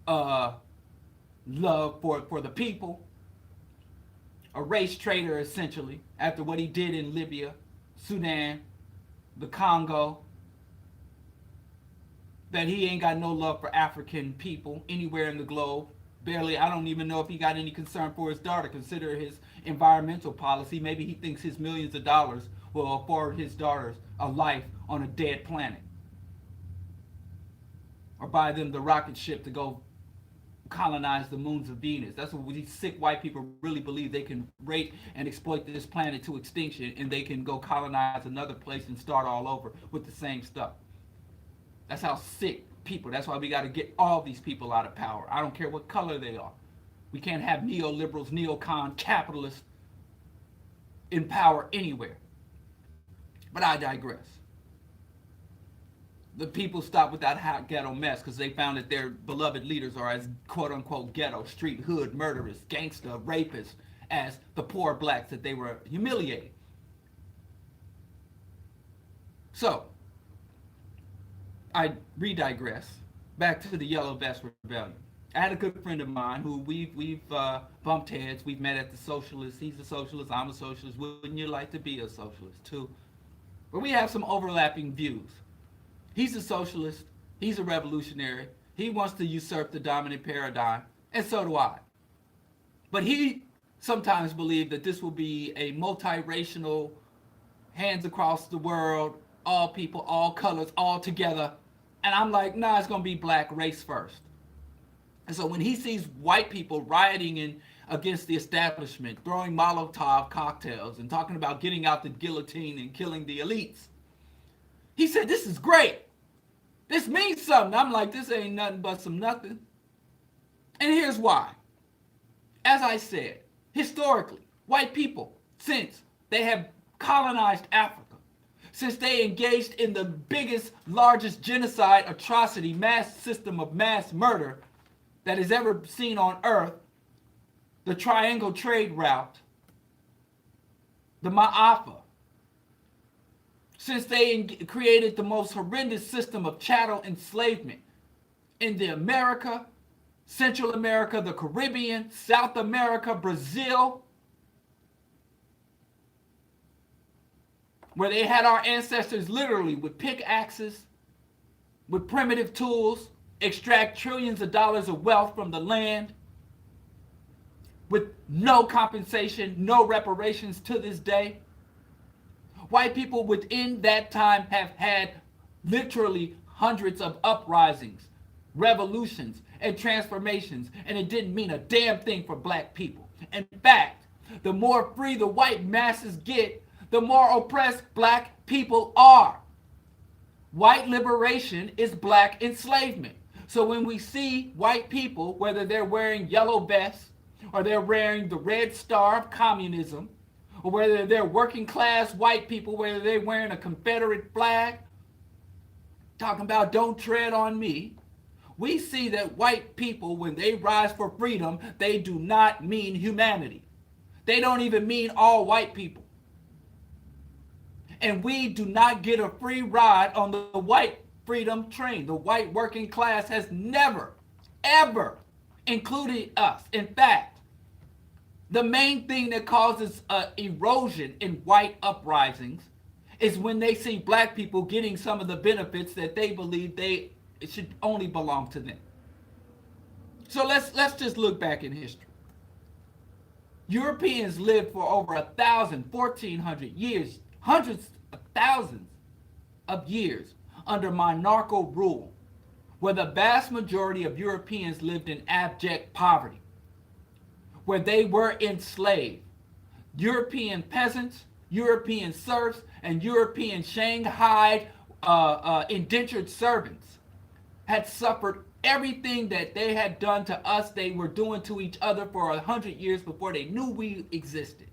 love for the people, a race traitor essentially, after what he did in Libya, Sudan, the Congo, that he ain't got no love for African people anywhere in the globe. Barely, I don't even know if he got any concern for his daughter. Consider his environmental policy. Maybe he thinks his millions of dollars will afford his daughters a life on a dead planet, or buy them the rocket ship to go colonize the moons of Venus. That's what these sick white people really believe. They can rape and exploit this planet to extinction, and they can go colonize another place and start all over with the same stuff. That's how sick people. That's why we got to get all these people out of power. I don't care what color they are. We can't have neoliberals, neocon, capitalists in power anywhere. But I digress. The people stopped with that hot ghetto mess because they found that their beloved leaders are as quote-unquote ghetto, street, hood, murderers, gangster, rapists as the poor blacks that they were humiliating. So, I redigress back to the Yellow Vest Rebellion. I had a good friend of mine who we've bumped heads. We've met at the Socialist. He's a socialist. I'm a socialist. Wouldn't you like to be a socialist too? But we have some overlapping views. He's a socialist. He's a revolutionary. He wants to usurp the dominant paradigm, and so do I. But he sometimes believed that this will be a multiracial, hands across the world, all people, all colors, all together. And I'm like, nah, it's going to be black race first. And so when he sees white people rioting against the establishment, throwing Molotov cocktails and talking about getting out the guillotine and killing the elites, he said, this is great. This means something. I'm like, this ain't nothing but some nothing. And here's why. As I said, historically, white people, since they have colonized Africa, since they engaged in the biggest, largest genocide, atrocity, mass system of mass murder that is ever seen on earth, the Triangle Trade Route, the Ma'afa, since they created the most horrendous system of chattel enslavement in the America, Central America, the Caribbean, South America, Brazil, where they had our ancestors literally with pickaxes, with primitive tools, extract trillions of dollars of wealth from the land, with no compensation, no reparations to this day. White people within that time have had literally hundreds of uprisings, revolutions, and transformations, and it didn't mean a damn thing for black people. In fact, the more free the white masses get, the more oppressed black people are. White liberation is black enslavement. So when we see white people, whether they're wearing yellow vests, or they're wearing the red star of communism, or whether they're working class white people, whether they're wearing a Confederate flag, talking about don't tread on me, we see that white people, when they rise for freedom, they do not mean humanity. They don't even mean all white people. And we do not get a free ride on the white freedom train. The white working class has never, ever included us. In fact, the main thing that causes erosion in white uprisings is when they see black people getting some of the benefits that they believe it should only belong to them. So let's just look back in history. Europeans lived for over 1,000, 1,400 years, hundreds of thousands of years under monarchical rule, where the vast majority of Europeans lived in abject poverty, where they were enslaved. European peasants, European serfs, and European Shanghai indentured servants had suffered everything that they had done to us, they were doing to each other for 100 years before they knew we existed.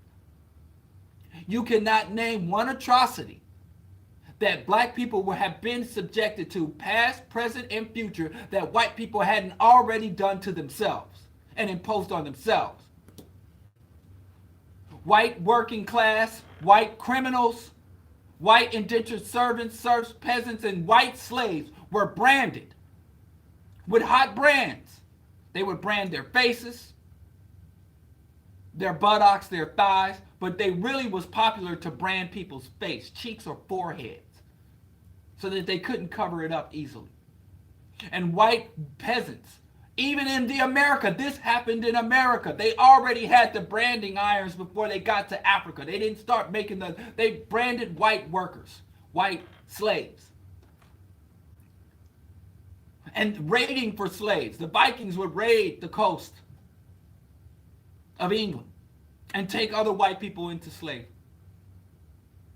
You cannot name one atrocity that black people have been subjected to, past, present, and future, that white people hadn't already done to themselves and imposed on themselves. White working class, white criminals, white indentured servants, serfs, peasants, and white slaves were branded with hot brands. They would brand their faces, their buttocks, their thighs, but they really was popular to brand people's face, cheeks, or foreheads, so that they couldn't cover it up easily. And white peasants, even in the America, this happened in America. They already had the branding irons before they got to Africa. They didn't start making they branded white workers, white slaves. And raiding for slaves. The Vikings would raid the coast of England and take other white people into slavery.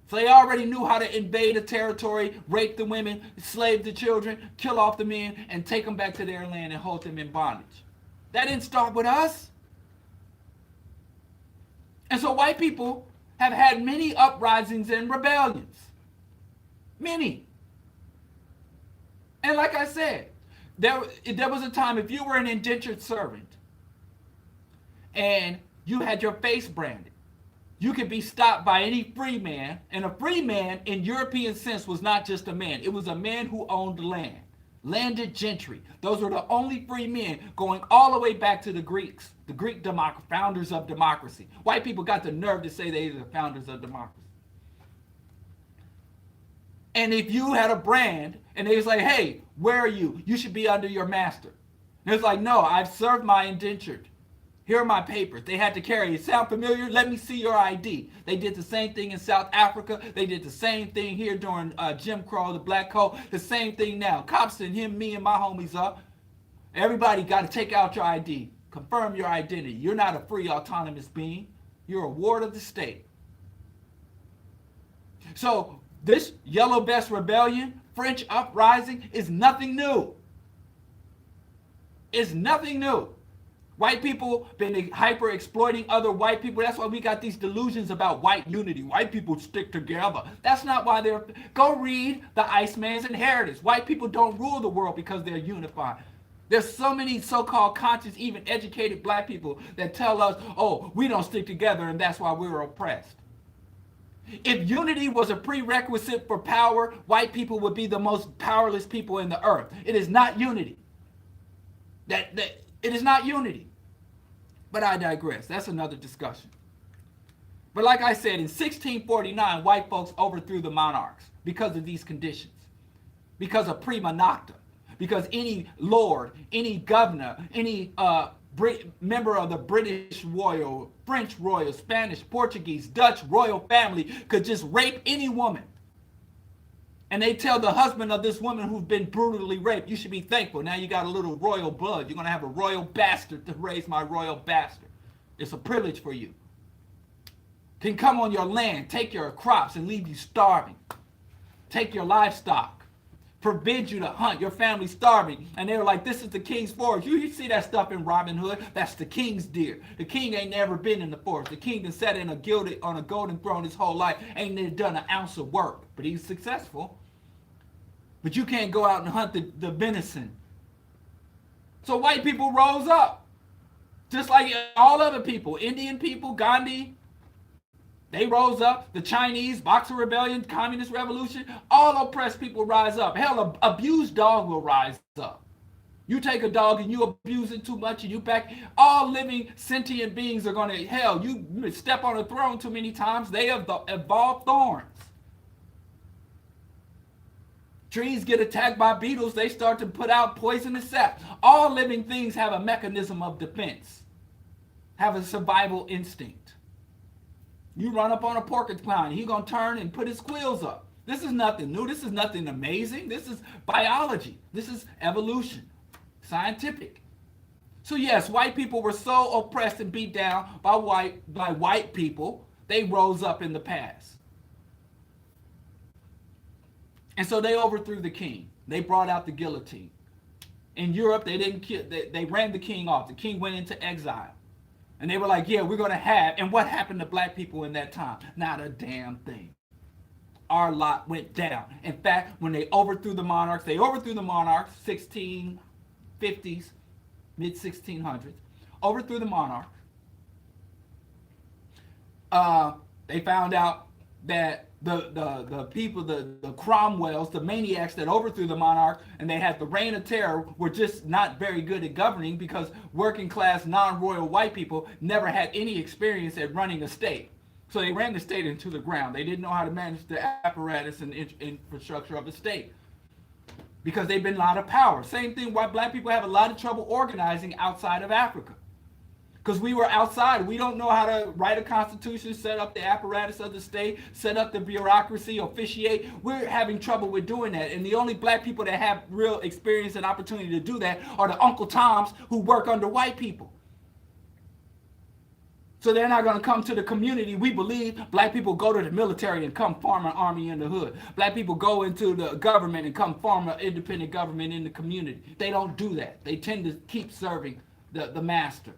So they already knew how to invade a territory, rape the women, slave the children, kill off the men, and take them back to their land and hold them in bondage. That didn't start with us. And so white people have had many uprisings and rebellions. Many. And like I said, there was a time, if you were an indentured servant and you had your face branded, you could be stopped by any free man. And a free man in European sense was not just a man. It was a man who owned land. Landed gentry. Those were the only free men, going all the way back to the Greeks, the Greek founders of democracy. White people got the nerve to say they were the founders of democracy. And if you had a brand and they was like, hey, where are you? You should be under your master. And it's like, no, I've served my indentured. Here are my papers. They had to carry it. Sound familiar? Let me see your ID. They did the same thing in South Africa. They did the same thing here during Jim Crow, the Black Coat. The same thing now. Cops and him, me, and my homies up. Everybody got to take out your ID. Confirm your identity. You're not a free autonomous being. You're a ward of the state. So this Yellow Vest Rebellion French uprising is nothing new. It's nothing new. White people been hyper exploiting other white people. That's why we got these delusions about white unity. White people stick together. That's not why they're. Go read the Iceman's Inheritance. White people don't rule the world because they're unified. There's so many so-called conscious, even educated black people that tell us, oh, we don't stick together and that's why we're oppressed. If unity was a prerequisite for power, white people would be the most powerless people in the earth. It is not unity. It is not unity. But I digress. That's another discussion. But like I said, in 1649, white folks overthrew the monarchs because of these conditions. Because of prima nocta. Because any lord, any governor, any member of the British royal, French royal, Spanish, Portuguese, Dutch royal family could just rape any woman. And they tell the husband of this woman who's been brutally raped, you should be thankful. Now you got a little royal blood. You're going to have a royal bastard to raise my royal bastard. It's a privilege for you. Can come on your land, take your crops, and leave you starving. Take your livestock. Forbid you to hunt, your family starving. And they were like, this is the king's forest. You see that stuff in Robin Hood? That's the king's deer. The king ain't never been in the forest. The king has sat on a golden throne his whole life. Ain't done an ounce of work. But he's successful. But you can't go out and hunt the venison. So white people rose up. Just like all other people. Indian people, Gandhi. They rose up. The Chinese, Boxer Rebellion, Communist Revolution. All oppressed people rise up. Hell, an abused dog will rise up. You take a dog and you abuse it too much and you back. All living sentient beings are going to, hell, you step on a throne too many times. They have evolved thorns. Trees get attacked by beetles. They start to put out poisonous sap. All living things have a mechanism of defense. Have a survival instinct. You run up on a porcupine, he's going to turn and put his quills up. This is nothing new. This is nothing amazing. This is biology. This is evolution. Scientific. So yes, white people were so oppressed and beat down by white people, they rose up in the past. And so they overthrew the king. They brought out the guillotine. In Europe, they didn't kill, they ran the king off. The king went into exile. And they were like, yeah, we're going to have. And what happened to black people in that time? Not a damn thing. Our lot went down. In fact, when they overthrew the monarchs, 1650s, mid-1600s, overthrew the monarch. They found out that the people, the Cromwells, the maniacs that overthrew the monarch, and they had the reign of terror, were just not very good at governing because working class, non-royal white people never had any experience at running a state. So they ran the state into the ground. They didn't know how to manage the apparatus and infrastructure of the state because they've been out of power. Same thing why black people have a lot of trouble organizing outside of Africa. Because we were outside. We don't know how to write a constitution, set up the apparatus of the state, set up the bureaucracy, officiate. We're having trouble with doing that. And the only black people that have real experience and opportunity to do that are the Uncle Toms who work under white people. So they're not going to come to the community. We believe black people go to the military and come form an army in the hood. Black people go into the government and come form an independent government in the community. They don't do that. They tend to keep serving the master.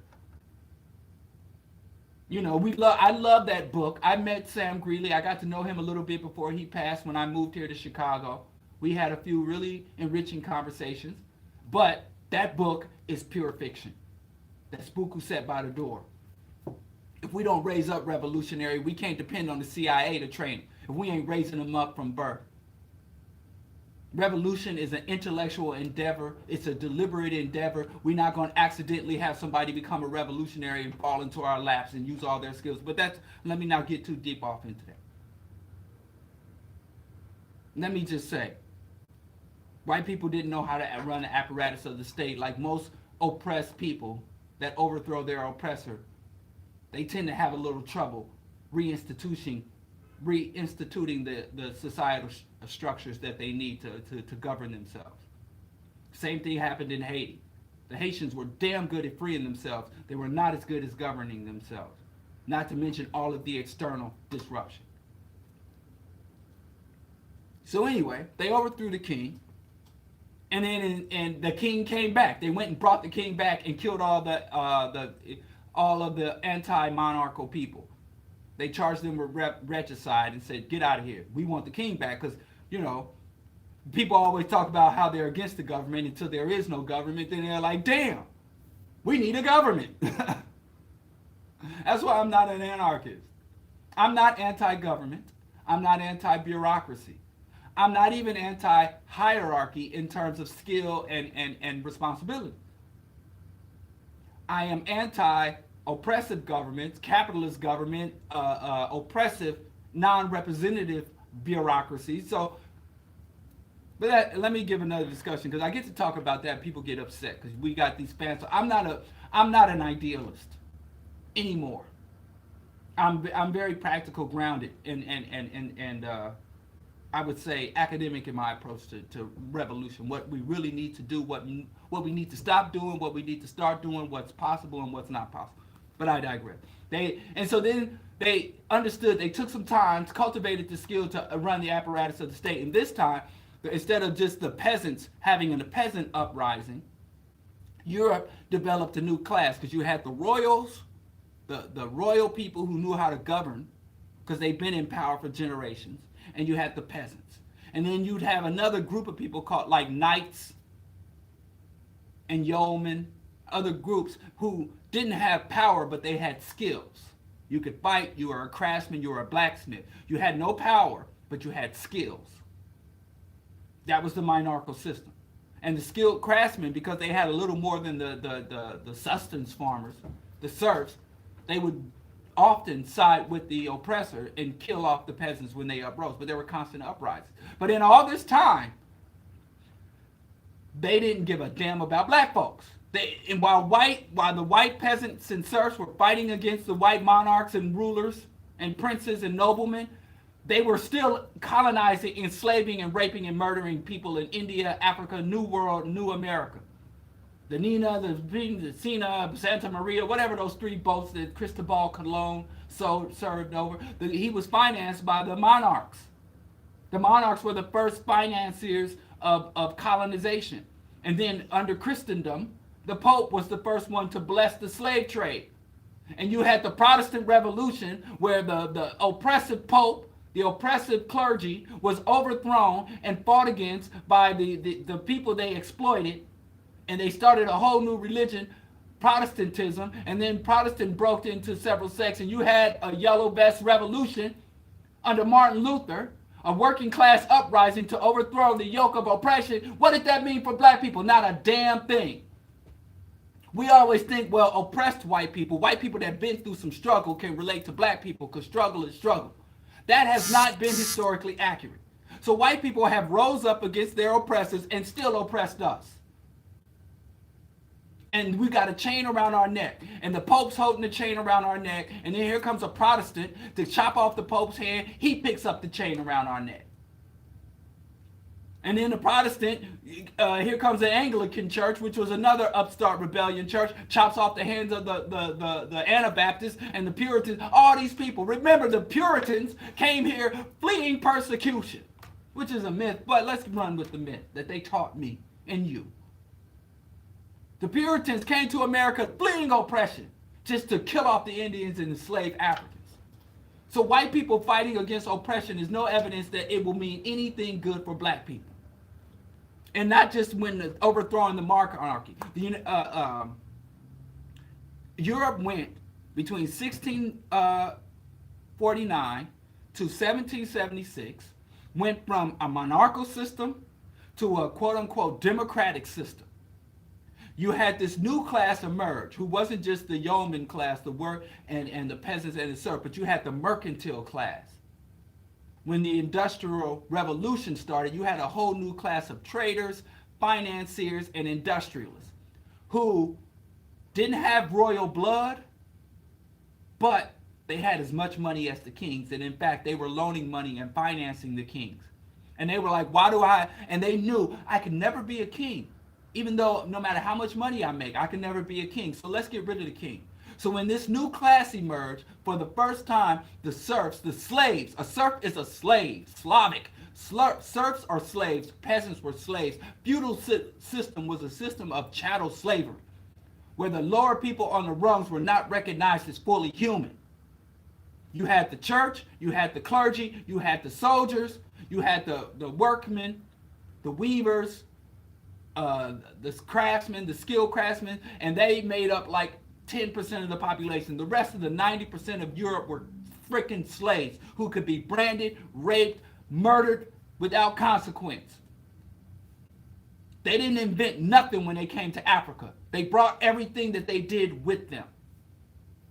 You know, I love that book. I met Sam Greeley. I got to know him a little bit before he passed when I moved here to Chicago. We had a few really enriching conversations. But that book is pure fiction. That spook who sat by the door. If we don't raise up revolutionary, we can't depend on the CIA to train them. If we ain't raising them up from birth. Revolution is an intellectual endeavor. It's a deliberate endeavor. We're not going to accidentally have somebody become a revolutionary and fall into our laps and use all their skills. But let me not get too deep off into that. Let me just say, white people didn't know how to run the apparatus of the state like most oppressed people that overthrow their oppressor. They tend to have a little trouble reinstituting the societal structures that they need to govern themselves. Same thing happened in Haiti. The Haitians were damn good at freeing themselves. They were not as good as governing themselves. Not to mention all of the external disruption. So anyway, they overthrew the king, and then and the king came back. They went and brought the king back and killed all of the anti-monarchical people. They charged them with regicide and said, "Get out of here. We want the king back." Because you know, people always talk about how they're against the government until there is no government. Then they're like, "Damn, we need a government." That's why I'm not an anarchist. I'm not anti-government. I'm not anti-bureaucracy. I'm not even anti-hierarchy in terms of skill and responsibility. I am anti-oppressive governments, capitalist government, oppressive, non-representative bureaucracy. So, let me give another discussion because I get to talk about that. People get upset because we got these fans. So I'm not an idealist anymore. I'm very practical, grounded, and I would say academic in my approach to revolution. What we really need to do, what we need to stop doing, what we need to start doing, what's possible and what's not possible. But I digress. So then they understood. They took some time, cultivated the skill to run the apparatus of the state. And this time, instead of just the peasants having a peasant uprising, Europe developed a new class because you had the royals, the royal people who knew how to govern because they've been in power for generations, and you had the peasants. And then you'd have another group of people called like knights and yeomen, other groups who didn't have power but they had skills. You could fight, you were a craftsman, you were a blacksmith. You had no power, but you had skills. That was the monarchical system. And the skilled craftsmen, because they had a little more than the sustenance farmers, the serfs, they would often side with the oppressor and kill off the peasants when they uprose. But there were constant uprisings. But in all this time, they didn't give a damn about black folks. While the white peasants and serfs were fighting against the white monarchs and rulers and princes and noblemen, they were still colonizing, enslaving, and raping and murdering people in India, Africa, New World, New America. The Nina, the Sina, Santa Maria, whatever those three boats that Cristobal Colon served over, he was financed by the monarchs. The monarchs were the first financiers of colonization. And then under Christendom, the Pope was the first one to bless the slave trade. And you had the Protestant Revolution where the oppressive Pope, the oppressive clergy was overthrown and fought against by the people they exploited. And they started a whole new religion, Protestantism, and then Protestant broke into several sects. And you had a yellow vest revolution under Martin Luther, a working class uprising to overthrow the yoke of oppression. What did that mean for black people? Not a damn thing. We always think, well, oppressed white people that have been through some struggle can relate to black people because struggle is struggle. That has not been historically accurate. So white people have rose up against their oppressors and still oppressed us. And we got a chain around our neck. And the Pope's holding the chain around our neck. And then here comes a Protestant to chop off the Pope's hand. He picks up the chain around our neck. And then the Protestant, here comes the Anglican church, which was another upstart rebellion church, chops off the hands of the Anabaptists and the Puritans. All these people. Remember, the Puritans came here fleeing persecution, which is a myth. But let's run with the myth that they taught me and you. The Puritans came to America fleeing oppression just to kill off the Indians and enslave Africans. So white people fighting against oppression is no evidence that it will mean anything good for black people. And not just when overthrowing the monarchy. Europe went between 1649 to 1776, went from a monarchical system to a quote-unquote democratic system. You had this new class emerge, who wasn't just the yeoman class, the work and the peasants and the serfs, but you had the mercantile class. When the Industrial Revolution started, you had a whole new class of traders, financiers, and industrialists who didn't have royal blood, but they had as much money as the kings. And in fact, they were loaning money and financing the kings. And they were like, and they knew I could never be a king. Even though no matter how much money I make, I can never be a king. So let's get rid of the king. So when this new class emerged, for the first time, the serfs, the slaves, a serf is a slave, Slavic. Serfs are slaves, peasants were slaves. Feudal system was a system of chattel slavery, where the lower people on the rungs were not recognized as fully human. You had the church, you had the clergy, you had the soldiers, you had the workmen, the weavers, the craftsmen, the skilled craftsmen, and they made up like 10% of the population. The rest of the 90% of Europe were freaking slaves who could be branded, raped, murdered without consequence. They didn't invent nothing when they came to Africa. They brought everything that they did with them.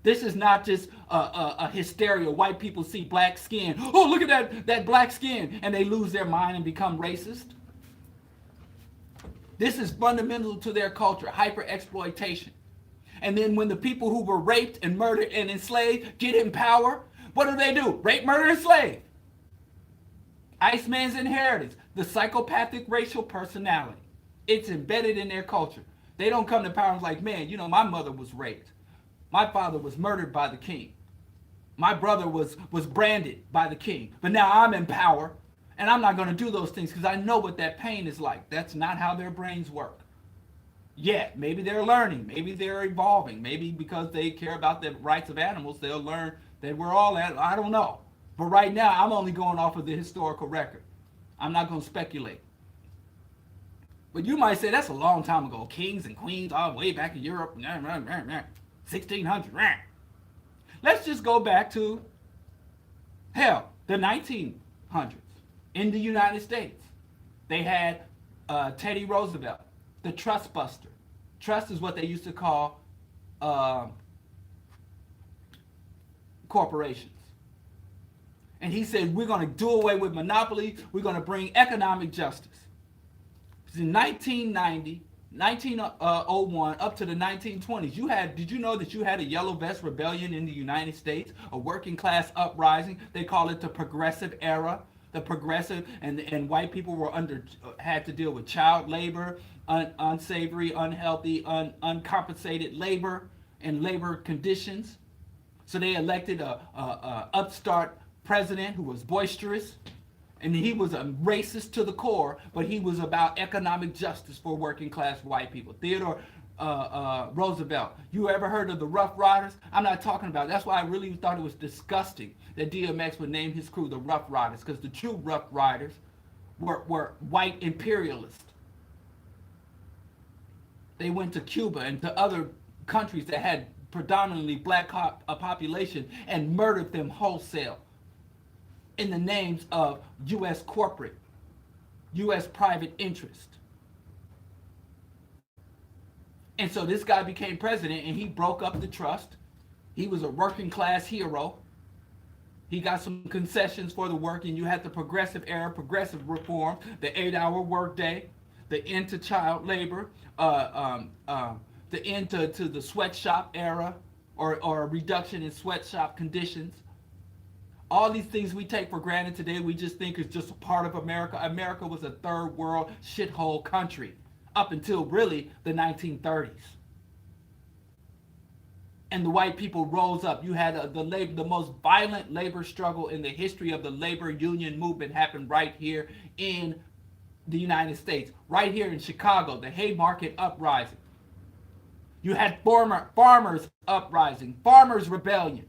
This is not just a hysteria. White people see black skin. Oh, look at that black skin. And they lose their mind and become racist. This is fundamental to their culture, hyper-exploitation. And then when the people who were raped and murdered and enslaved get in power, what do? Rape, murder, and slave. Iceman's inheritance, the psychopathic racial personality. It's embedded in their culture. They don't come to power and like, man, you know, my mother was raped. My father was murdered by the king. My brother was branded by the king. But now I'm in power, and I'm not going to do those things because I know what that pain is like. That's not how their brains work. Yet, maybe they're learning. Maybe they're evolving. Maybe because they care about the rights of animals, they'll learn that we're all at. I don't know. But right now, I'm only going off of the historical record. I'm not going to speculate. But you might say that's a long time ago. Kings and queens all the way back in Europe. 1600. Let's just go back to, hell, the 1900s in the United States. They had Teddy Roosevelt, the trust buster. Trust is what they used to call corporations. And he said, we're going to do away with monopoly. We're going to bring economic justice. In 1990, 1901 up to the 1920s, did you know that you had a yellow vest rebellion in the United States, a working class uprising? They call it the progressive era. The progressive and white people were had to deal with child labor, unsavory, unhealthy, uncompensated labor and labor conditions. So they elected a upstart president who was boisterous. And he was a racist to the core, but he was about economic justice for working class white people. Theodore Roosevelt. You ever heard of the Rough Riders? I'm not talking about it. That's why I really thought it was disgusting that DMX would name his crew the Rough Riders, because the true Rough Riders were white imperialists. They went to Cuba and to other countries that had predominantly black population and murdered them wholesale in the names of U.S. corporate, U.S. private interest. And so this guy became president and he broke up the trust. He was a working class hero. He got some concessions for the working. You had the progressive era, progressive reform, the 8-hour workday, the end to child labor, the end to the sweatshop era, or a reduction in sweatshop conditions. All these things we take for granted today, we just think is just a part of America. America was a third world shithole country up until really the 1930s. And the white people rose up. You had the most violent labor struggle in the history of the labor union movement happened right here in the United States, right here in Chicago, the Haymarket Uprising. You had farmers uprising, farmers rebellions,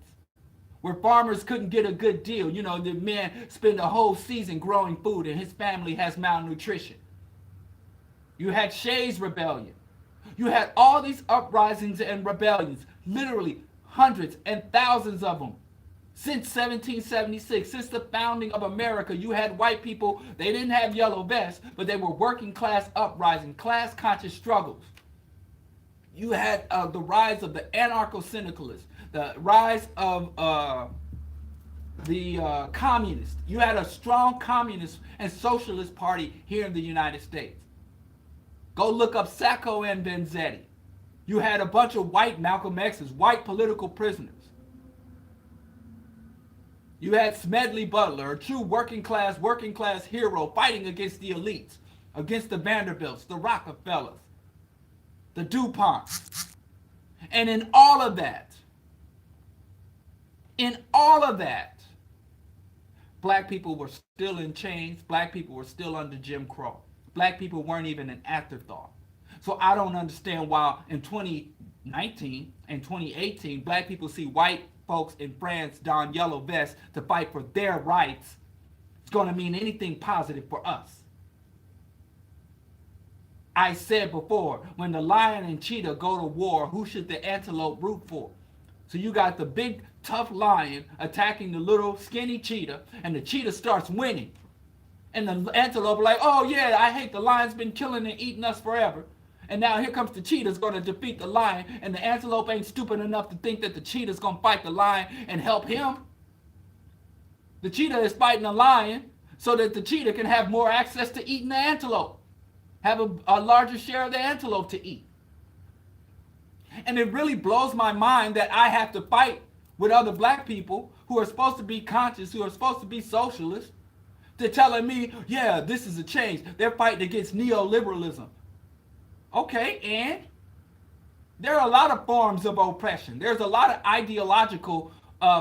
where farmers couldn't get a good deal. You know, the man spent a whole season growing food and his family has malnutrition. You had Shays' Rebellion. You had all these uprisings and rebellions, literally hundreds and thousands of them. Since 1776, since the founding of America, you had white people, they didn't have yellow vests, but they were working class uprising, class conscious struggles. You had the rise of the anarcho-syndicalists, the rise of the communists. You had a strong communist and socialist party here in the United States. Go look up Sacco and Vanzetti. You had a bunch of white Malcolm X's, white political prisoners. You had Smedley Butler, a true working class hero fighting against the elites, against the Vanderbilts, the Rockefellers, the DuPonts. And in all of that, Black people were still in chains. Black people were still under Jim Crow. Black people weren't even an afterthought. So I don't understand why in 2019 and 2018, black people see white folks in France don yellow vests to fight for their rights. It's going to mean anything positive for us. I said before, when the lion and cheetah go to war, who should the antelope root for? So you got the big, tough lion attacking the little, skinny cheetah, and the cheetah starts winning. And the antelope are like, oh yeah, I hate the lion's been killing and eating us forever. And now here comes the cheetah's going to defeat the lion, and the antelope ain't stupid enough to think that the cheetah's going to fight the lion and help him. The cheetah is fighting the lion so that the cheetah can have more access to eating the antelope. Have a larger share of the antelope to eat. And it really blows my mind that I have to fight with other black people who are supposed to be conscious, who are supposed to be socialists. They're telling me, yeah, this is a change. They're fighting against neoliberalism. Okay, and there are a lot of forms of oppression. There's a lot of ideological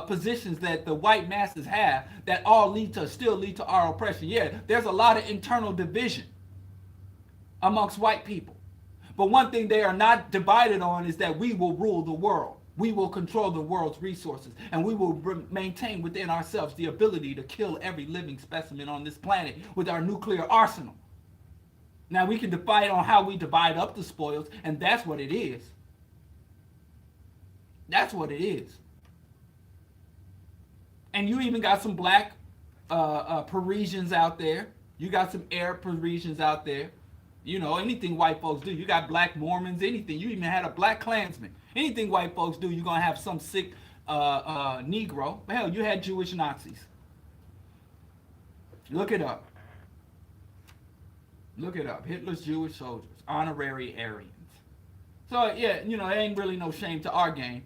positions that the white masses have that all still lead to our oppression. Yeah, there's a lot of internal division amongst white people. But one thing they are not divided on is that we will rule the world. We will control the world's resources, and we will maintain within ourselves the ability to kill every living specimen on this planet with our nuclear arsenal. Now, we can divide on how we divide up the spoils, and that's what it is. That's what it is. And you even got some black Parisians out there. You got some Arab Parisians out there. You know, anything white folks do. You got black Mormons, anything. You even had a black Klansman. Anything white folks do, you're going to have some sick Negro. Hell, you had Jewish Nazis. Look it up. Look it up. Hitler's Jewish soldiers. Honorary Aryans. So, yeah, you know, there ain't really no shame to our game.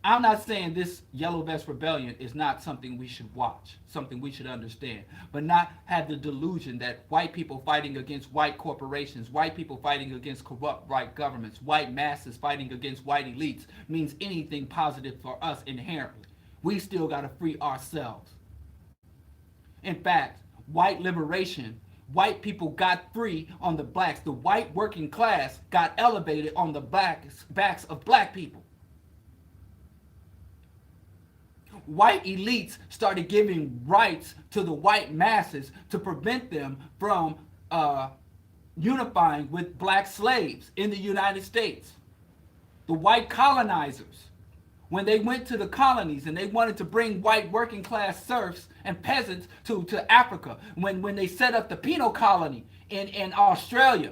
I'm not saying this Yellow Vest Rebellion is not something we should watch, something we should understand, but not have the delusion that white people fighting against white corporations, white people fighting against corrupt white governments, white masses fighting against white elites means anything positive for us inherently. We still got to free ourselves. In fact, white liberation, white people got free on the blacks. The white working class got elevated on the backs of black people. White elites started giving rights to the white masses to prevent them from unifying with black slaves in the United States. The white colonizers, when they went to the colonies and they wanted to bring white working class serfs and peasants to Africa, when they set up the penal colony in Australia,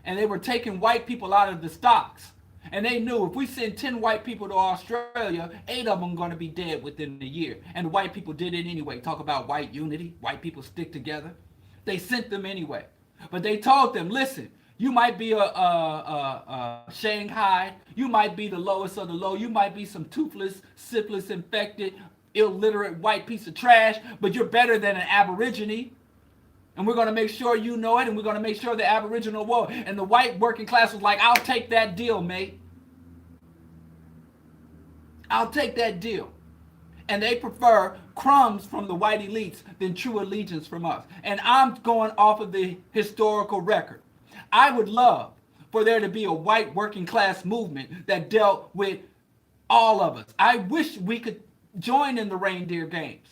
and they were taking white people out of the stocks. And they knew if we send 10 white people to Australia, 8 of them are going to be dead within a year. And the white people did it anyway. Talk about white unity. White people stick together. They sent them anyway. But they told them, listen, you might be a Shanghai. You might be the lowest of the low. You might be some toothless, syphilis infected, illiterate white piece of trash. But you're better than an Aborigine. And we're going to make sure you know it, and we're going to make sure the Aboriginal will. And the white working class was like, I'll take that deal, mate. I'll take that deal. And they prefer crumbs from the white elites than true allegiance from us. And I'm going off of the historical record. I would love for there to be a white working class movement that dealt with all of us. I wish we could join in the reindeer games.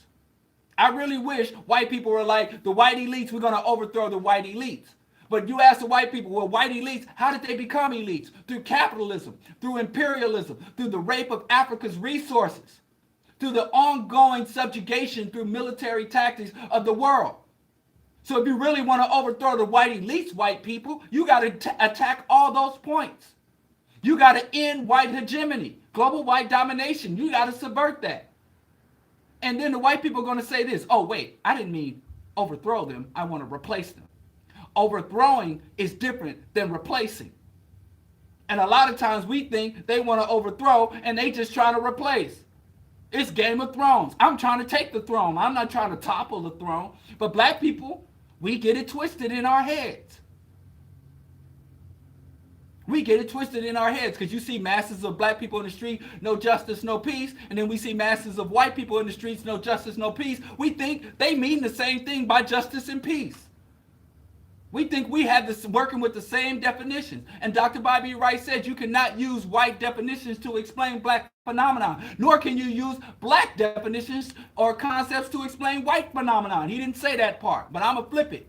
I really wish white people were like, the white elites, we're going to overthrow the white elites. But you ask the white people, well, white elites, how did they become elites? Through capitalism, through imperialism, through the rape of Africa's resources, through the ongoing subjugation through military tactics of the world. So if you really want to overthrow the white elites, white people, you got to attack all those points. You got to end white hegemony, global white domination. You got to subvert that. And then the white people are going to say this, oh, wait, I didn't mean overthrow them. I want to replace them. Overthrowing is different than replacing. And a lot of times we think they want to overthrow and they just trying to replace. It's Game of Thrones. I'm trying to take the throne. I'm not trying to topple the throne. But black people, we get it twisted in our heads. We get it twisted in our heads because you see masses of black people in the street, no justice, no peace. And then we see masses of white people in the streets, no justice, no peace. We think they mean the same thing by justice and peace. We think we have this working with the same definitions. And Dr. Bobby Wright said you cannot use white definitions to explain black phenomena, nor can you use black definitions or concepts to explain white phenomenon. He didn't say that part, but I'm going to flip it.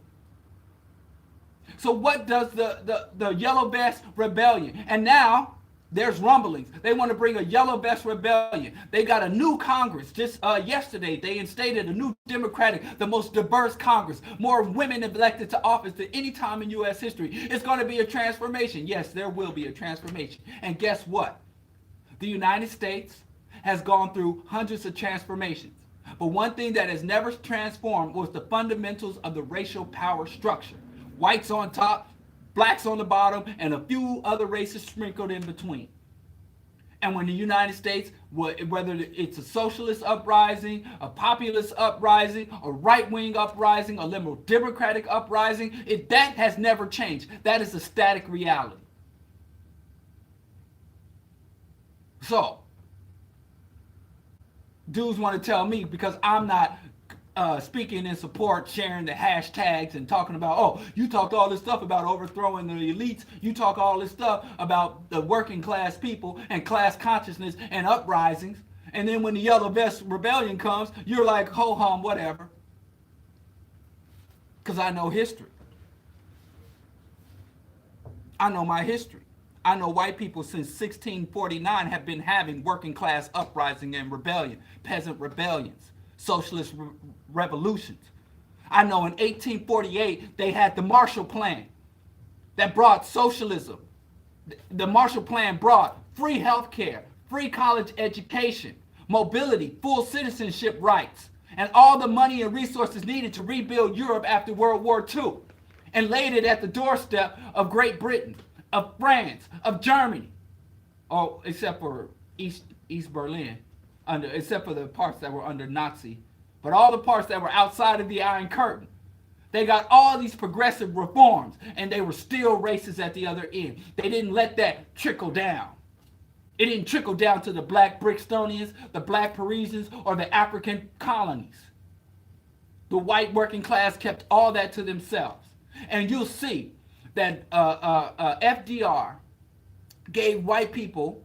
So what does the Yellow Vest Rebellion? And now there's rumblings. They want to bring a Yellow Vest Rebellion. They got a new Congress. Just yesterday, they instated a new Democratic, the most diverse Congress. More women elected to office than any time in U.S. history. It's going to be a transformation. Yes, there will be a transformation. And guess what? The United States has gone through hundreds of transformations. But one thing that has never transformed was the fundamentals of the racial power structure. Whites on top, blacks on the bottom, and a few other races sprinkled in between. And when the United States, whether it's a socialist uprising, a populist uprising, a right-wing uprising, a liberal democratic uprising, that has never changed. That is a static reality. So, dudes want to tell me because I'm not speaking in support, sharing the hashtags and talking about, oh, you talked all this stuff about overthrowing the elites. You talk all this stuff about the working class people and class consciousness and uprisings. And then when the Yellow Vest Rebellion comes, you're like, ho-hum, whatever. Because I know history. I know my history. I know white people since 1649 have been having working class uprising and rebellion, peasant rebellions, socialist revolutions. I know in 1848 they had the Marshall Plan that brought socialism. The Marshall Plan brought free health care, free college education, mobility, full citizenship rights, and all the money and resources needed to rebuild Europe after World War II, and laid it at the doorstep of Great Britain, of France, of Germany, oh, except for East Berlin, except for the parts that were under Nazi. But all the parts that were outside of the Iron Curtain, they got all these progressive reforms, and they were still racist at the other end. They didn't let that trickle down. It didn't trickle down to the black Brixtonians, the black Parisians, or the African colonies. The white working class kept all that to themselves. And you'll see that FDR gave white people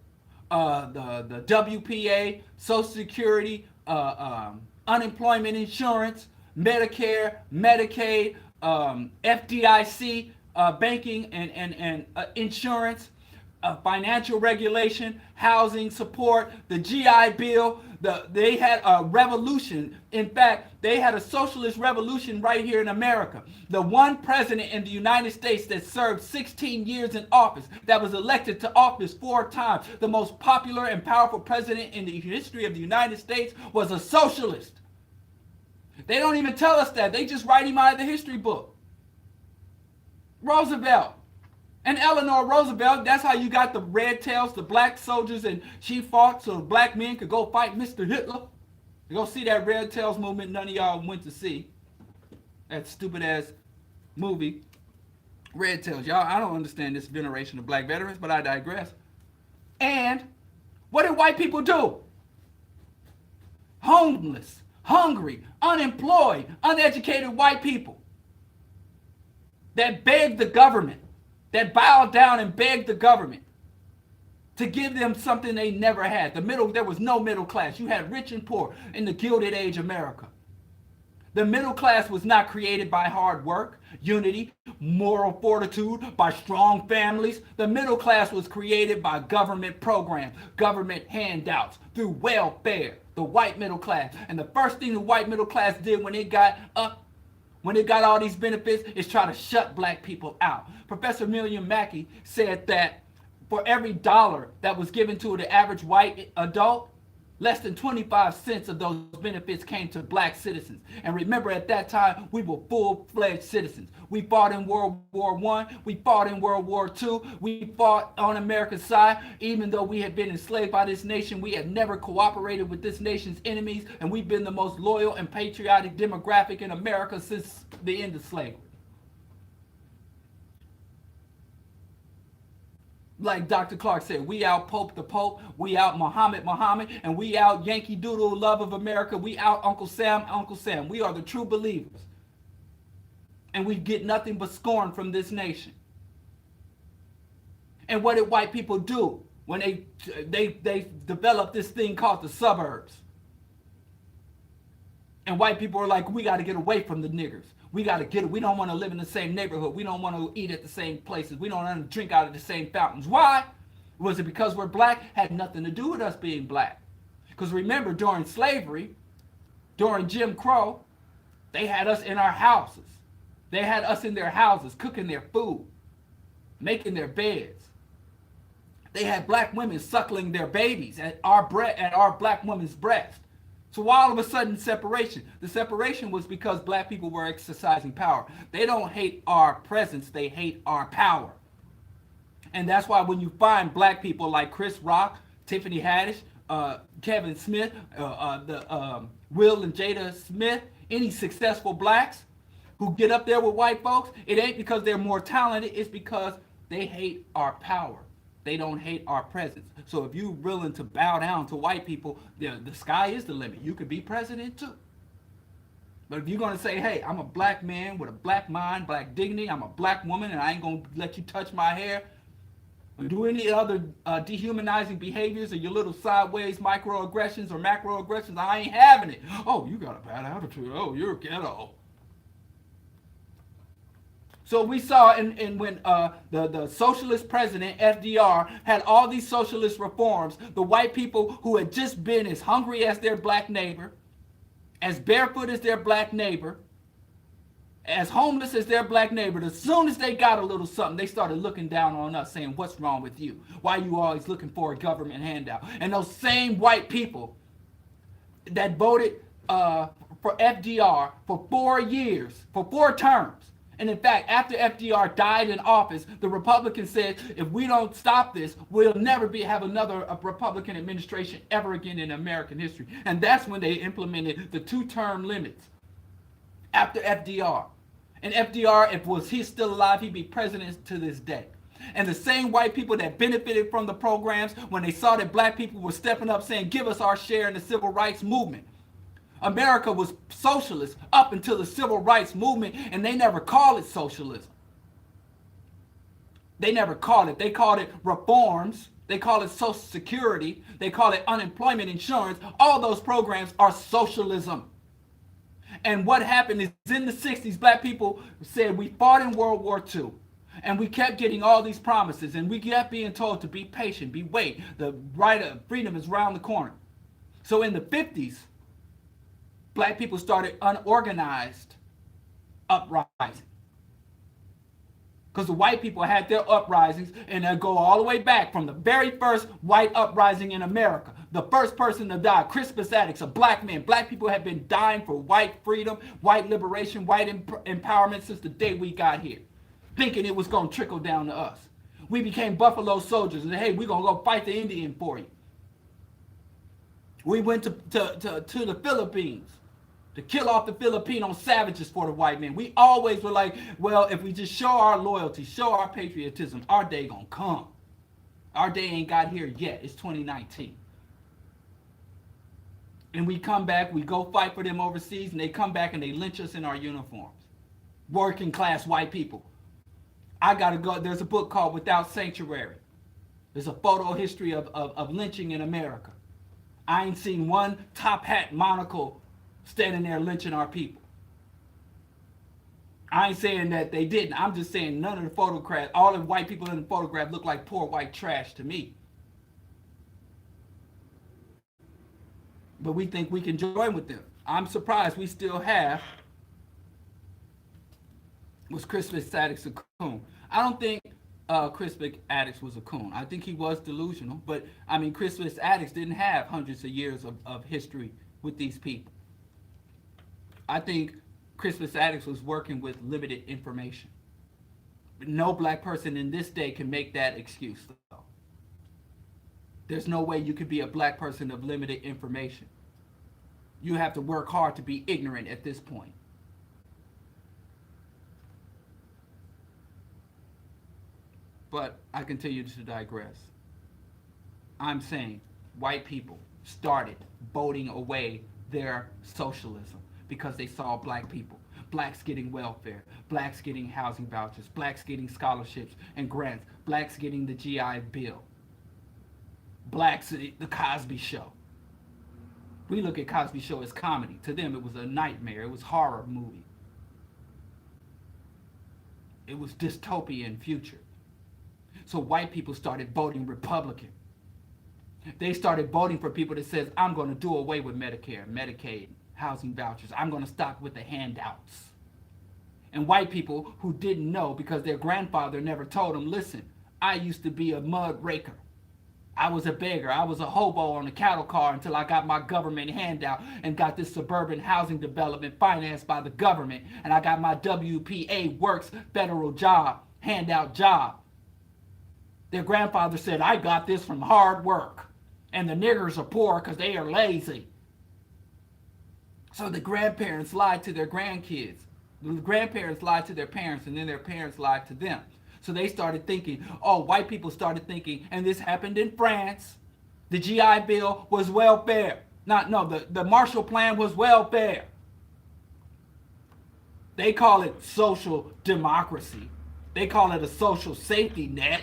the WPA, Social Security, unemployment insurance, Medicare, Medicaid, FDIC, banking and insurance, financial regulation, housing support, the GI Bill. They had a revolution. In fact, they had a socialist revolution right here in America. The one president in the United States that served 16 years in office, that was elected to office 4 times, the most popular and powerful president in the history of the United States, was a socialist. They don't even tell us that. They just write him out of the history book. Roosevelt. And Eleanor Roosevelt, that's how you got the red tails, the black soldiers, and she fought so black men could go fight Mr. Hitler. You go see that red tails movement none of y'all went to see. That stupid ass movie, Red Tails. Y'all, I don't understand this veneration of black veterans, but I digress. And what did white people do? Homeless, hungry, unemployed, uneducated white people that begged the government, that bowed down and begged the government to give them something they never had. There was no middle class. You had rich and poor in the Gilded Age America. The middle class was not created by hard work, unity, moral fortitude, by strong families. The middle class was created by government programs, government handouts, through welfare, the white middle class. And the first thing the white middle class did when it got all these benefits is try to shut black people out. Professor William Mackey said that for every dollar that was given to the average white adult, less than 25 cents of those benefits came to black citizens. And remember, at that time, we were full-fledged citizens. We fought in World War I. We fought in World War II. We fought on America's side. Even though we had been enslaved by this nation, we had never cooperated with this nation's enemies. And we've been the most loyal and patriotic demographic in America since the end of slavery. Like Dr. Clark said, we out Pope the Pope, we out Muhammad Muhammad, and we out Yankee Doodle, love of America, we out Uncle Sam, Uncle Sam. We are the true believers. And we get nothing but scorn from this nation. And what did white people do when they developed this thing called the suburbs? And white people are like, we got to get away from the niggers. We got to get it. We don't want to live in the same neighborhood. We don't want to eat at the same places. We don't want to drink out of the same fountains. Why? Was it because we're black? Had nothing to do with us being black. Because remember, during slavery, during Jim Crow, they had us in our houses. They had us in their houses, cooking their food, making their beds. They had black women suckling their babies at our black women's breast. So all of a sudden, separation. The separation was because black people were exercising power. They don't hate our presence, they hate our power. And that's why when you find black people like Chris Rock, Tiffany Haddish, Kevin Smith, Will and Jada Smith, any successful blacks who get up there with white folks, it ain't because they're more talented, it's because they hate our power. They don't hate our presence. So if you're willing to bow down to white people, the sky is the limit. You could be president too. But if you're going to say, hey, I'm a black man with a black mind, black dignity, I'm a black woman, and I ain't going to let you touch my hair, or do any other dehumanizing behaviors or your little sideways microaggressions or macroaggressions, I ain't having it. Oh, you got a bad attitude. Oh, you're ghetto. So we saw when the socialist president, FDR, had all these socialist reforms, the white people who had just been as hungry as their black neighbor, as barefoot as their black neighbor, as homeless as their black neighbor, as soon as they got a little something, they started looking down on us, saying, what's wrong with you? Why are you always looking for a government handout? And those same white people that voted for FDR for 4 years, for 4 terms, and in fact, after FDR died in office, the Republicans said, if we don't stop this, we'll never have another Republican administration ever again in American history. And that's when they implemented the 2-term limits after FDR. And FDR, if he's still alive, he'd be president to this day. And the same white people that benefited from the programs, when they saw that black people were stepping up saying, give us our share in the civil rights movement. America was socialist up until the civil rights movement, and they never called it socialism. They never called it. They called it reforms. They call it Social Security. They call it unemployment insurance. All those programs are socialism. And what happened is in the 60s, black people said we fought in World War II. And we kept getting all these promises, and we kept being told to be patient, wait. The right of freedom is around the corner. So in the 50s, black people started unorganized uprising. Because the white people had their uprisings, and they go all the way back from the very first white uprising in America. The first person to die, Crispus Attucks, a black man. Black people have been dying for white freedom, white liberation, white empowerment since the day we got here, thinking it was going to trickle down to us. We became Buffalo Soldiers and, hey, we're going to go fight the Indian for you. We went to the Philippines to kill off the Filipino savages for the white man. We always were like, well, if we just show our loyalty, show our patriotism, our day gonna come. Our day ain't got here yet. It's 2019. And we come back, we go fight for them overseas, and they come back and they lynch us in our uniforms. Working class white people. I gotta go, there's a book called Without Sanctuary. There's a photo history of lynching in America. I ain't seen one top hat monocle standing there lynching our people. I ain't saying that they didn't. I'm just saying none of the photographs, all the white people in the photograph look like poor white trash to me. But we think we can join with them. I'm surprised we still have, was Crispus Attucks a coon? I don't think Crispus Attucks was a coon. I think he was delusional. But, I mean, Crispus Attucks didn't have hundreds of years of history with these people. I think Crispus Attucks was working with limited information. But no black person in this day can make that excuse, though. There's no way you could be a black person of limited information. You have to work hard to be ignorant at this point. But I continue to digress. I'm saying white people started voting away their socialism because they saw black people. Blacks getting welfare, blacks getting housing vouchers, blacks getting scholarships and grants, blacks getting the GI Bill, blacks the Cosby Show. We look at Cosby Show as comedy. To them, it was a nightmare. It was a horror movie. It was dystopian future. So white people started voting Republican. They started voting for people that says, I'm going to do away with Medicare, Medicaid, housing vouchers. I'm going to stop with the handouts. And white people who didn't know because their grandfather never told them, listen, I used to be a mud raker. I was a beggar. I was a hobo on a cattle car until I got my government handout and got this suburban housing development financed by the government. And I got my WPA Works federal job, handout job. Their grandfather said, I got this from hard work. And the niggers are poor because they are lazy. So the grandparents lied to their grandkids. The grandparents lied to their parents, and then their parents lied to them. So they started thinking, white people started thinking, and this happened in France. The GI Bill was welfare. The Marshall Plan was welfare. They call it social democracy. They call it a social safety net.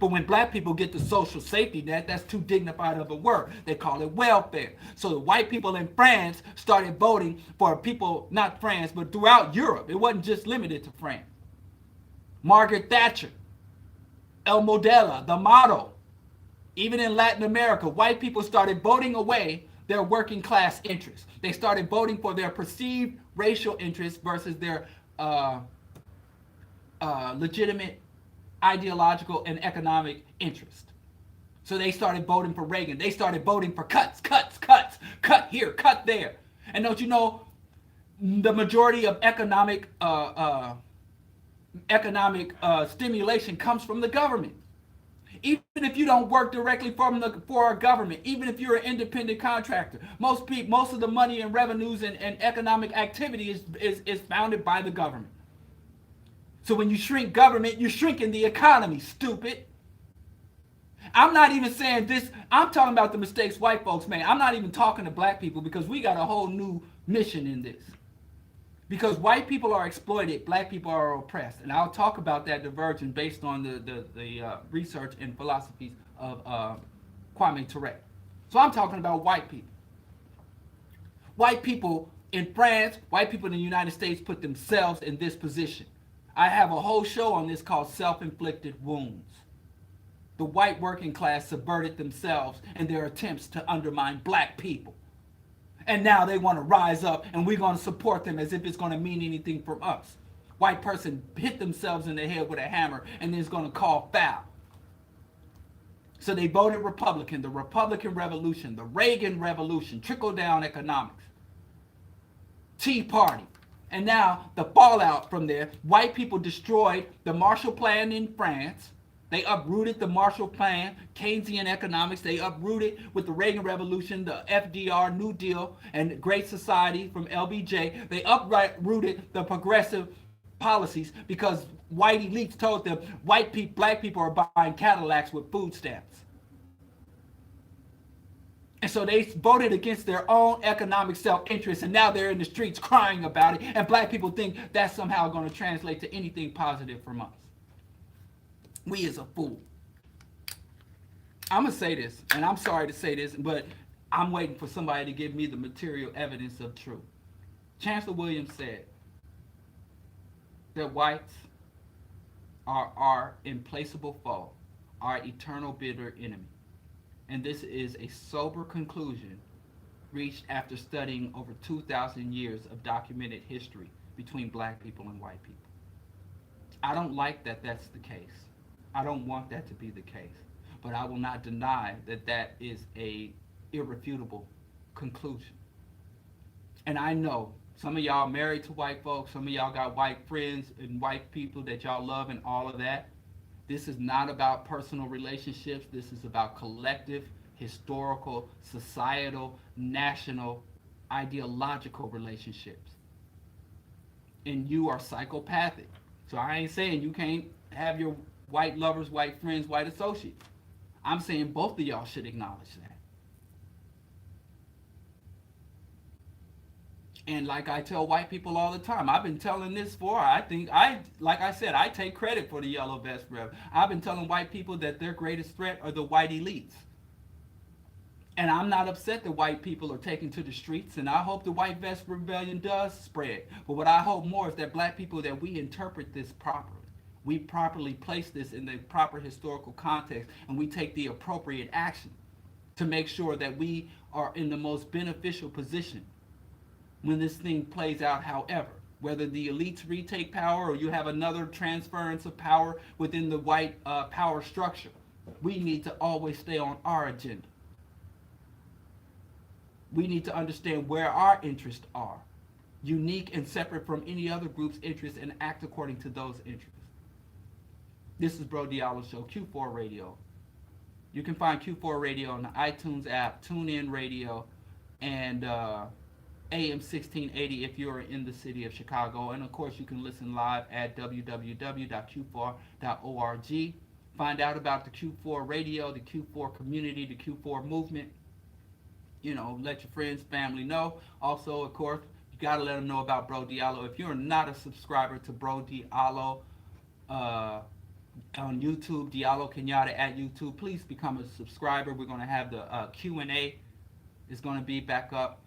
But when black people get the social safety net, that's too dignified of a word. They call it welfare. So the white people in France started voting for people, not France, but throughout Europe. It wasn't just limited to France. Margaret Thatcher, El Modelo, the model. Even in Latin America, white people started voting away their working class interests. They started voting for their perceived racial interests versus their legitimate ideological and economic interest. So they started voting for Reagan. They started voting for cuts, cut here, cut there. And don't you know, the majority of economic stimulation comes from the government. Even if you don't work directly for a government, even if you're an independent contractor, most of the money and revenues and economic activity is founded by the government. So when you shrink government, you're shrinking the economy, stupid. I'm not even saying this. I'm talking about the mistakes white folks made. I'm not even talking to black people because we got a whole new mission in this. Because white people are exploited, black people are oppressed. And I'll talk about that divergence based on the research and philosophies of Kwame Ture. So I'm talking about white people. White people in France, white people in the United States put themselves in this position. I have a whole show on this called Self-Inflicted Wounds. The white working class subverted themselves in their attempts to undermine black people. And now they want to rise up and we're going to support them as if it's going to mean anything from us. White person hit themselves in the head with a hammer and then it's going to call foul. So they voted Republican, the Republican Revolution, the Reagan Revolution, trickle-down economics, Tea Party. And now the fallout from there, white people destroyed the Marshall Plan in France. They uprooted the Marshall Plan, Keynesian economics. They uprooted with the Reagan Revolution, the FDR, New Deal, and Great Society from LBJ. They uprooted the progressive policies because white elites told them black people are buying Cadillacs with food stamps. And so they voted against their own economic self-interest, and now they're in the streets crying about it, and black people think that's somehow going to translate to anything positive from us. We is a fool. I'm going to say this, and I'm sorry to say this, but I'm waiting for somebody to give me the material evidence of truth. Chancellor Williams said that whites are our implacable foe, our eternal bitter enemy. And this is a sober conclusion reached after studying over 2,000 years of documented history between black people and white people. I don't like that that's the case. I don't want that to be the case. But I will not deny that that is a irrefutable conclusion. And I know some of y'all married to white folks, some of y'all got white friends and white people that y'all love and all of that. This is not about personal relationships. This is about collective, historical, societal, national, ideological relationships. And you are psychopathic. So I ain't saying you can't have your white lovers, white friends, white associates. I'm saying both of y'all should acknowledge that. And like I tell white people all the time, I've been telling this for, like I said, I take credit for the yellow vest rebellion. I've been telling white people that their greatest threat are the white elites. And I'm not upset that white people are taken to the streets, and I hope the white vest rebellion does spread. But what I hope more is that black people, that we interpret this properly. We properly place this in the proper historical context, and we take the appropriate action to make sure that we are in the most beneficial position when this thing plays out. However, whether the elites retake power or you have another transference of power within the white power structure, we need to always stay on our agenda. We need to understand where our interests are, unique and separate from any other group's interests, and act according to those interests. This is Bro Diallo Show, Q4 Radio. You can find Q4 Radio on the iTunes app, TuneIn Radio, and AM 1680 if you're in the city of Chicago. And of course, you can listen live at www.q4.org. Find out about the Q4 Radio, the Q4 community, the Q4 movement. You know, let your friends, family know. Also, of course, you got to let them know about Bro Diallo. If you're not a subscriber to Bro Diallo on YouTube, Diallo Kenyatta at YouTube, please become a subscriber. We're going to have the Q&A. It's going to be back up.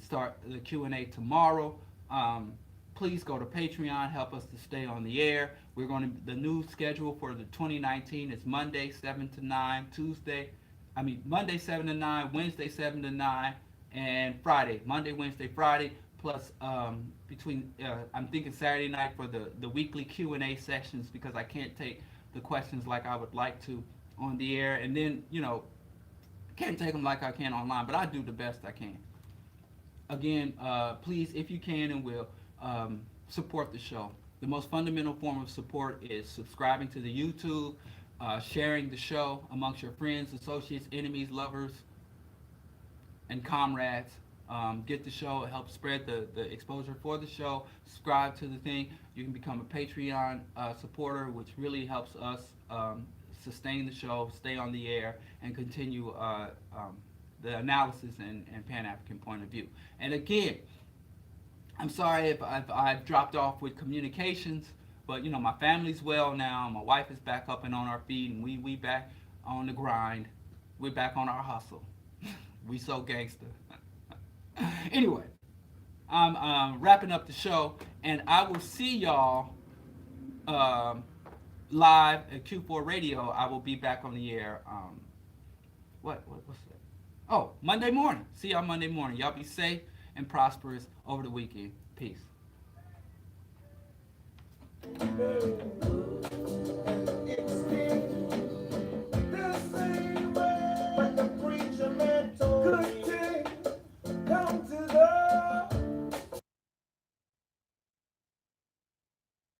Start the Q&A tomorrow. Please go to Patreon. Help us to stay on the air. The new schedule for the 2019 is Monday 7 to 9, Monday 7 to 9, Wednesday 7 to 9, and Friday. Monday, Wednesday, Friday, plus I'm thinking Saturday night for the weekly Q&A sessions, because I can't take the questions like I would like to on the air. And then, can't take them like I can online, but I do the best I can. Again, please, if you can and will, support the show. The most fundamental form of support is subscribing to the YouTube, sharing the show amongst your friends, associates, enemies, lovers, and comrades. Get the show, help spread the exposure for the show. Subscribe to the thing. You can become a Patreon supporter, which really helps us sustain the show, stay on the air, and continue the analysis and Pan-African point of view. And again, I'm sorry if I've dropped off with communications, but my family's well now. My wife is back up and on our feet, and we back on the grind. We're back on our hustle. We so gangster. Anyway, I'm wrapping up the show, and I will see y'all live at Q4 Radio. I will be back on the air. What's that? Oh, Monday morning. See y'all Monday morning. Y'all be safe and prosperous over the weekend. Peace. But the preacher man told me, come to the